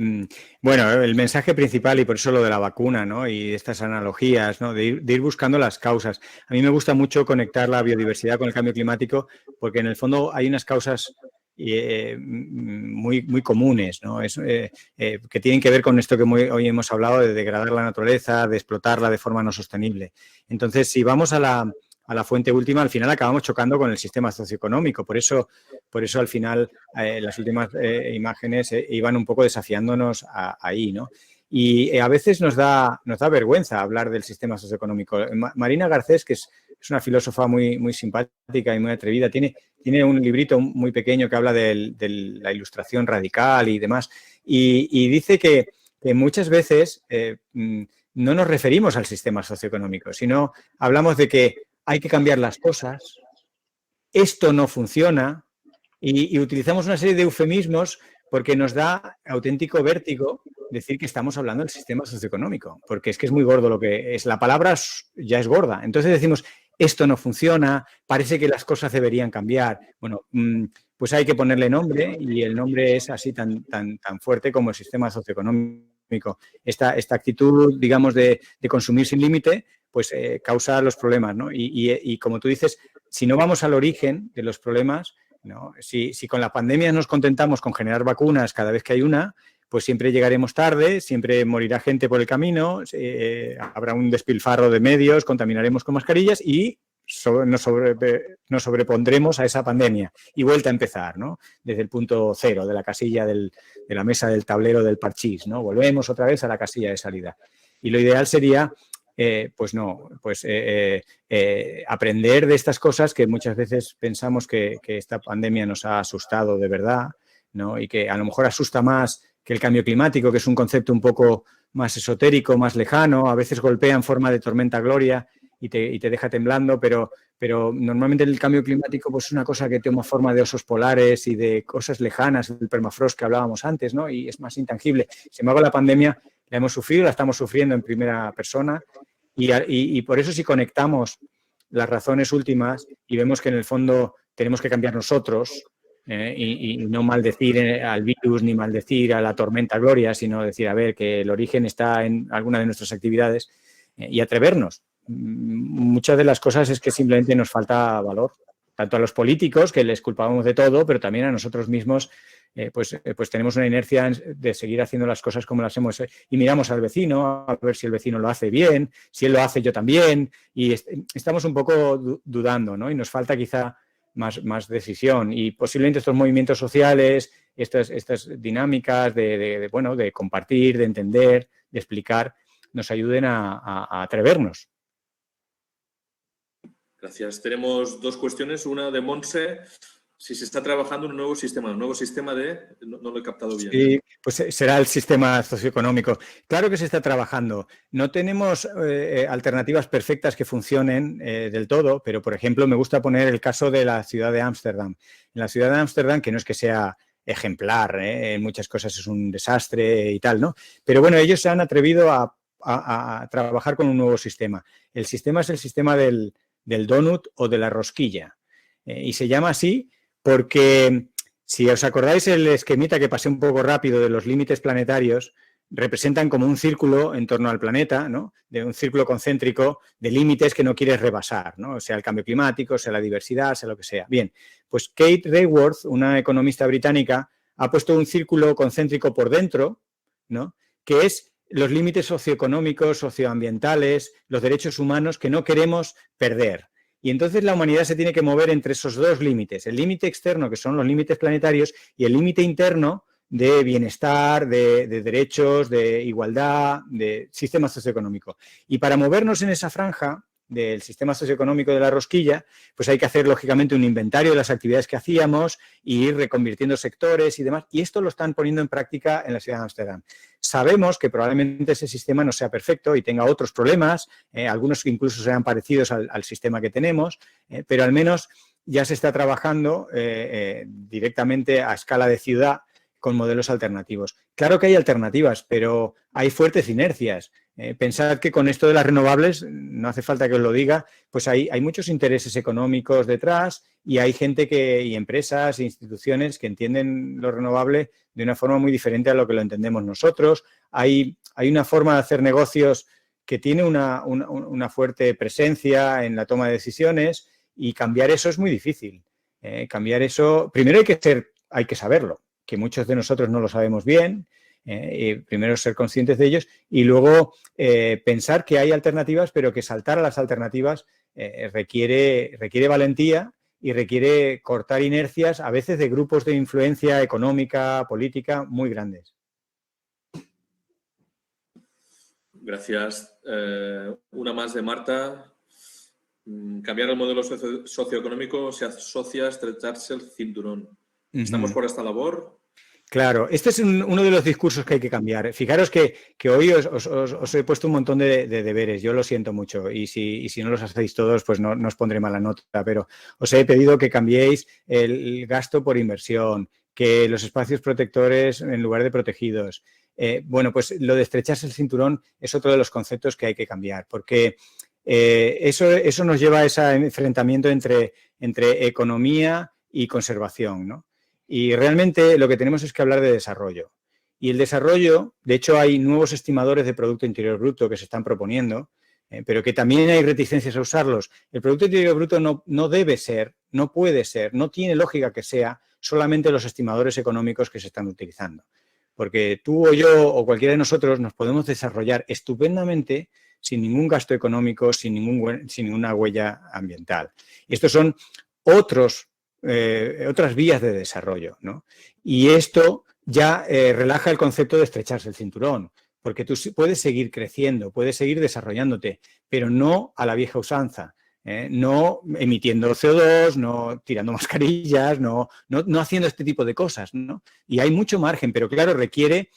bueno, el mensaje principal, y por eso lo de la vacuna, ¿no? Y estas analogías, ¿no? De ir buscando las causas. A mí me gusta mucho conectar la biodiversidad con el cambio climático porque en el fondo hay unas causas muy comunes, ¿no? Que tienen que ver con esto que hoy hemos hablado de degradar la naturaleza, de explotarla de forma no sostenible. Entonces, si vamos a la fuente última, al final acabamos chocando con el sistema socioeconómico. Por eso al final, las últimas imágenes iban un poco desafiándonos ahí, ¿no? Y a veces nos da vergüenza hablar del sistema socioeconómico. Marina Garcés, que es una filósofa muy simpática y muy atrevida, tiene un librito muy pequeño que habla de la ilustración radical y demás. Y dice que muchas veces no nos referimos al sistema socioeconómico, sino hablamos de que hay que cambiar las cosas, esto no funciona y utilizamos una serie de eufemismos porque nos da auténtico vértigo decir que estamos hablando del sistema socioeconómico, porque es que es muy gordo lo que es. La palabra ya es gorda. Entonces decimos, esto no funciona, parece que las cosas deberían cambiar. Bueno, pues hay que ponerle nombre y el nombre es así tan fuerte como el sistema socioeconómico. Esta actitud, digamos, de consumir sin límite, pues causa los problemas, ¿no? Y como tú dices, si no vamos al origen de los problemas, ¿no? Si con la pandemia nos contentamos con generar vacunas cada vez que hay una, pues siempre llegaremos tarde, siempre morirá gente por el camino, habrá un despilfarro de medios, contaminaremos con mascarillas y nos sobrepondremos a esa pandemia y vuelta a empezar, ¿no? Desde el punto cero de la casilla de la mesa del tablero del parchís, ¿no? Volvemos otra vez a la casilla de salida. Y lo ideal sería aprender de estas cosas que muchas veces pensamos que esta pandemia nos ha asustado de verdad, ¿no? Y que a lo mejor asusta más que el cambio climático, que es un concepto un poco más esotérico, más lejano, a veces golpea en forma de tormenta gloria y te deja temblando, pero normalmente el cambio climático pues, es una cosa que toma forma de osos polares y de cosas lejanas, el permafrost que hablábamos antes, ¿no? Y es más intangible. Sin embargo, la pandemia la hemos sufrido, la estamos sufriendo en primera persona y por eso si conectamos las razones últimas y vemos que en el fondo tenemos que cambiar nosotros y no maldecir al virus ni maldecir a la tormenta gloria, sino decir, a ver, que el origen está en alguna de nuestras actividades y atrevernos. Muchas de las cosas es que simplemente nos falta valor, tanto a los políticos, que les culpamos de todo, pero también a nosotros mismos, pues tenemos una inercia de seguir haciendo las cosas como las hemos y miramos al vecino a ver si el vecino lo hace bien, si él lo hace yo también y estamos un poco dudando, ¿no? Y nos falta quizá más decisión. Y posiblemente estos movimientos sociales, estas dinámicas de compartir, de entender, de explicar, nos ayuden a atrevernos. Gracias. Tenemos dos cuestiones. Una de Montse. Si se está trabajando en un nuevo sistema de... No lo he captado bien. Sí, pues será el sistema socioeconómico. Claro que se está trabajando. No tenemos alternativas perfectas que funcionen del todo, pero, por ejemplo, me gusta poner el caso de la ciudad de Ámsterdam. En la ciudad de Ámsterdam, que no es que sea ejemplar, en muchas cosas es un desastre y tal, ¿no? Pero, bueno, ellos se han atrevido a trabajar con un nuevo sistema. El sistema es el sistema del donut o de la rosquilla. Y se llama así porque, si os acordáis el esquemita que pasé un poco rápido de los límites planetarios, representan como un círculo en torno al planeta, ¿no? De un círculo concéntrico de límites que no quieres rebasar, ¿no? Sea el cambio climático, sea la diversidad, sea lo que sea. Bien, pues Kate Raworth, una economista británica, ha puesto un círculo concéntrico por dentro, ¿no? Que es los límites socioeconómicos, socioambientales, los derechos humanos que no queremos perder. Y entonces la humanidad se tiene que mover entre esos dos límites, el límite externo, que son los límites planetarios, y el límite interno de bienestar, de derechos, de igualdad, de sistema socioeconómico. Y para movernos en esa franja del sistema socioeconómico de la rosquilla, pues hay que hacer, lógicamente, un inventario de las actividades que hacíamos y ir reconvirtiendo sectores y demás. Y esto lo están poniendo en práctica en la ciudad de Ámsterdam. Sabemos que probablemente ese sistema no sea perfecto y tenga otros problemas, algunos que incluso sean parecidos al sistema que tenemos, pero al menos ya se está trabajando directamente a escala de ciudad con modelos alternativos. Claro que hay alternativas, pero hay fuertes inercias. Pensad que con esto de las renovables, no hace falta que os lo diga, pues hay muchos intereses económicos detrás y hay gente y empresas e instituciones que entienden lo renovable de una forma muy diferente a lo que lo entendemos nosotros. Hay una forma de hacer negocios que tiene una fuerte presencia en la toma de decisiones y cambiar eso es muy difícil. Cambiar eso, primero hay que saberlo, que muchos de nosotros no lo sabemos bien. Primero ser conscientes de ellos y luego pensar que hay alternativas, pero que saltar a las alternativas requiere valentía y requiere cortar inercias, a veces de grupos de influencia económica, política, muy grandes. Gracias. Una más de Marta. Cambiar el modelo socioeconómico se asocia a estrecharse el cinturón. ¿Estamos por esta labor? Claro, este es uno de los discursos que hay que cambiar. Fijaros que hoy os he puesto un montón de deberes, yo lo siento mucho y si no los hacéis todos pues no os pondré mala nota, pero os he pedido que cambiéis el gasto por inversión, que los espacios protectores en lugar de protegidos. Bueno, pues lo de estrecharse el cinturón es otro de los conceptos que hay que cambiar, porque eso nos lleva a ese enfrentamiento entre economía y conservación, ¿no? Y realmente lo que tenemos es que hablar de desarrollo. Y el desarrollo, de hecho, hay nuevos estimadores de Producto Interior Bruto que se están proponiendo, pero que también hay reticencias a usarlos. El Producto Interior Bruto no debe ser, no puede ser, no tiene lógica que sea solamente los estimadores económicos que se están utilizando. Porque tú o yo o cualquiera de nosotros nos podemos desarrollar estupendamente sin ningún gasto económico, sin ninguna huella ambiental. Y estos son otras vías de desarrollo, ¿no? Y esto ya relaja el concepto de estrecharse el cinturón, porque tú puedes seguir creciendo, puedes seguir desarrollándote, pero no a la vieja usanza, no emitiendo CO2, no tirando mascarillas, no haciendo este tipo de cosas, ¿no? Y hay mucho margen, pero claro, requiere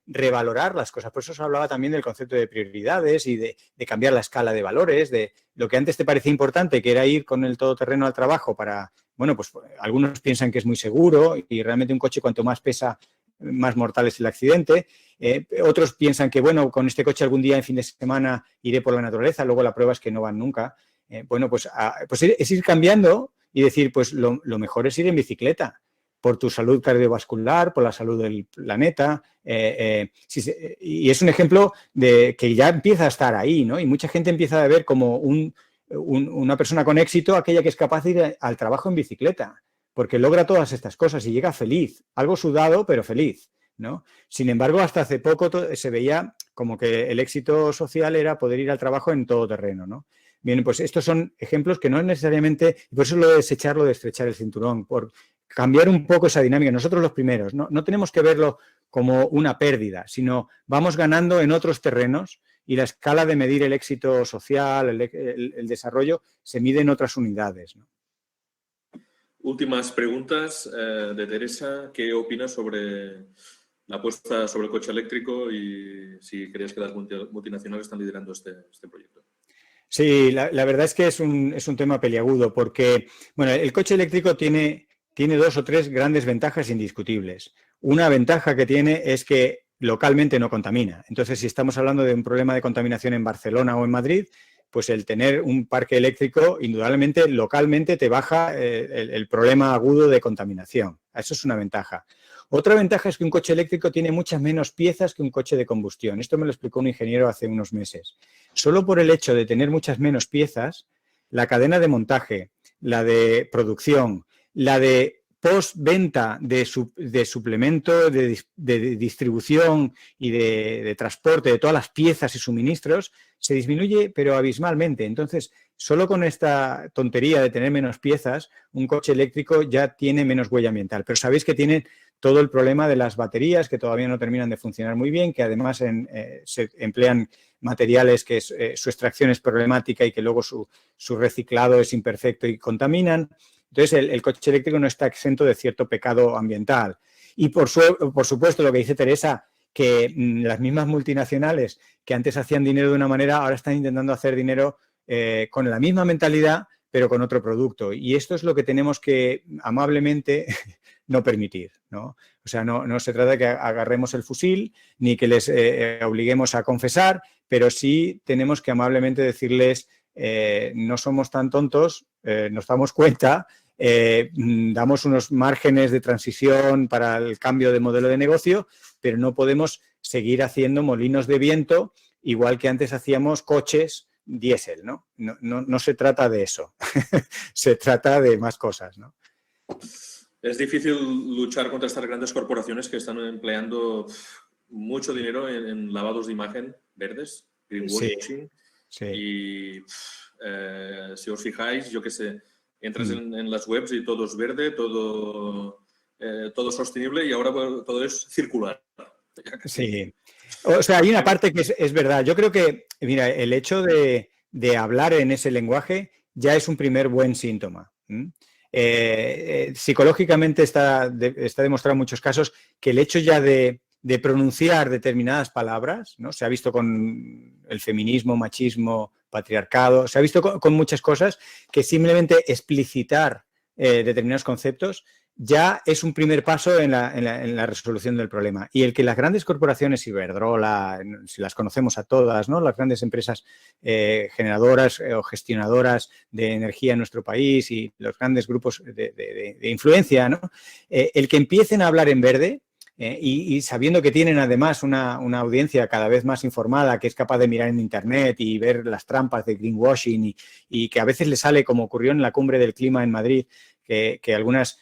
revalorar las cosas. Por eso os hablaba también del concepto de prioridades y de cambiar la escala de valores, de lo que antes te parecía importante, que era ir con el todoterreno al trabajo para, bueno, pues algunos piensan que es muy seguro y realmente un coche cuanto más pesa, más mortal es el accidente. Otros piensan que, bueno, con este coche algún día en fin de semana iré por la naturaleza, luego la prueba es que no van nunca. Bueno, pues es ir cambiando y decir, pues lo mejor es ir en bicicleta, por tu salud cardiovascular, por la salud del planeta. Y es un ejemplo de que ya empieza a estar ahí, ¿no? Y mucha gente empieza a ver como una persona con éxito aquella que es capaz de ir al trabajo en bicicleta, porque logra todas estas cosas y llega feliz, algo sudado, pero feliz, ¿no? Sin embargo, hasta hace poco se veía como que el éxito social era poder ir al trabajo en todo terreno, ¿no? Bien, pues estos son ejemplos que no es necesariamente, por eso lo de desechar, lo de estrechar el cinturón, por cambiar un poco esa dinámica. Nosotros los primeros, no tenemos que verlo como una pérdida, sino vamos ganando en otros terrenos y la escala de medir el éxito social, el desarrollo, se mide en otras unidades, ¿no? Últimas preguntas de Teresa. ¿Qué opinas sobre la apuesta sobre el coche eléctrico y si crees que las multinacionales están liderando este proyecto? Sí, la verdad es que es un tema peliagudo porque, bueno, el coche eléctrico tiene 2 o 3 grandes ventajas indiscutibles. Una ventaja que tiene es que localmente no contamina. Entonces, si estamos hablando de un problema de contaminación en Barcelona o en Madrid, pues el tener un parque eléctrico, indudablemente, localmente te baja el problema agudo de contaminación. Eso es una ventaja. Otra ventaja es que un coche eléctrico tiene muchas menos piezas que un coche de combustión. Esto me lo explicó un ingeniero hace unos meses. Solo por el hecho de tener muchas menos piezas, la cadena de montaje, la de producción, la de postventa de suplemento, de distribución y de transporte de todas las piezas y suministros, se disminuye, pero abismalmente. Entonces, solo con esta tontería de tener menos piezas, un coche eléctrico ya tiene menos huella ambiental. Pero sabéis que tiene todo el problema de las baterías, que todavía no terminan de funcionar muy bien, que además se emplean materiales que su extracción es problemática y que luego su reciclado es imperfecto y contaminan. Entonces, el coche eléctrico no está exento de cierto pecado ambiental. Y por supuesto, lo que dice Teresa, que las mismas multinacionales que antes hacían dinero de una manera, ahora están intentando hacer dinero con la misma mentalidad, pero con otro producto. Y esto es lo que tenemos que amablemente no permitir, ¿no? O sea, no se trata de que agarremos el fusil ni que les obliguemos a confesar, pero sí tenemos que amablemente decirles no somos tan tontos, nos damos cuenta, damos unos márgenes de transición para el cambio de modelo de negocio, pero no podemos seguir haciendo molinos de viento igual que antes hacíamos coches diésel, ¿no? No se trata de eso, se trata de más cosas, ¿no? Es difícil luchar contra estas grandes corporaciones que están empleando mucho dinero en lavados de imagen verdes, greenwashing. Sí. Y si os fijáis, yo qué sé, entras en las webs y todo es verde, todo sostenible y ahora todo es circular. Sí. O sea, hay una parte que es verdad. Yo creo que, mira, el hecho de hablar en ese lenguaje ya es un primer buen síntoma. Psicológicamente está demostrado en muchos casos que el hecho ya de pronunciar determinadas palabras, ¿no? Se ha visto con el feminismo, machismo, patriarcado, se ha visto con muchas cosas que simplemente explicitar determinados conceptos ya es un primer paso en la resolución del problema. Y el que las grandes corporaciones, Iberdrola, si las conocemos a todas, ¿no? Las grandes empresas generadoras o gestionadoras de energía en nuestro país y los grandes grupos de influencia, ¿no? El que empiecen a hablar en verde, y sabiendo que tienen además una audiencia cada vez más informada, que es capaz de mirar en Internet y ver las trampas de greenwashing y que a veces le sale, como ocurrió en la Cumbre del Clima en Madrid, que algunas...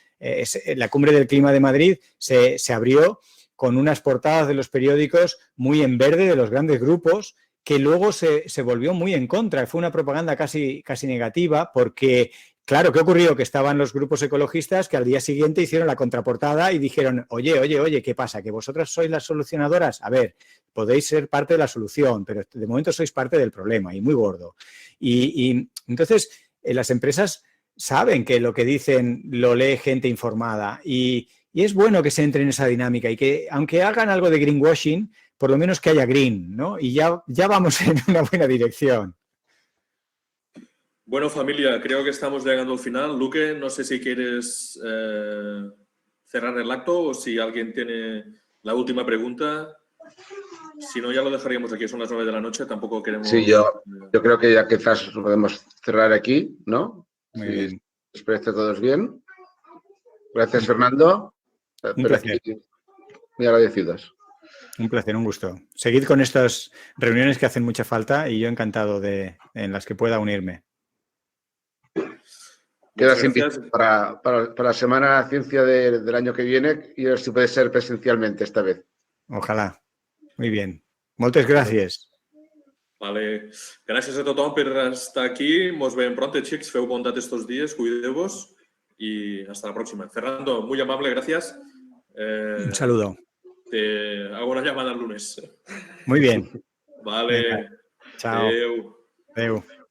la Cumbre del Clima de Madrid se abrió con unas portadas de los periódicos muy en verde de los grandes grupos, que luego se volvió muy en contra. Fue una propaganda casi negativa porque... Claro, ¿qué ocurrió? Que estaban los grupos ecologistas que al día siguiente hicieron la contraportada y dijeron, oye, ¿qué pasa? ¿Que vosotras sois las solucionadoras? A ver, podéis ser parte de la solución, pero de momento sois parte del problema y muy gordo. Y entonces las empresas saben que lo que dicen lo lee gente informada y es bueno que se entre en esa dinámica y que aunque hagan algo de greenwashing, por lo menos que haya green, ¿no? Y ya vamos en una buena dirección. Bueno, familia, creo que estamos llegando al final. Luque, no sé si quieres cerrar el acto o si alguien tiene la última pregunta. Si no, ya lo dejaríamos aquí. Son las 9 de la noche. Tampoco queremos... Sí, yo creo que ya quizás podemos cerrar aquí, ¿no? Muy bien. Si os parece a todos bien. Gracias, Fernando. Un placer. Muy agradecidos. Un placer, un gusto. Seguid con estas reuniones que hacen mucha falta y yo encantado en las que pueda unirme. Queda invitado para la Semana Ciencia del año que viene y a ver si puede ser presencialmente esta vez. Ojalá. Muy bien. Moltes gràcies. Vale. Gràcies a tothom per estar aquí. Nos veiem pronto, xics. Feu bondat estos días, cuideu-vos y hasta la próxima. Fernando, muy amable, gracias. Un saludo. Te hago una llamada el lunes. Muy bien. Vale. Venga. Chao. Adeu. Adeu.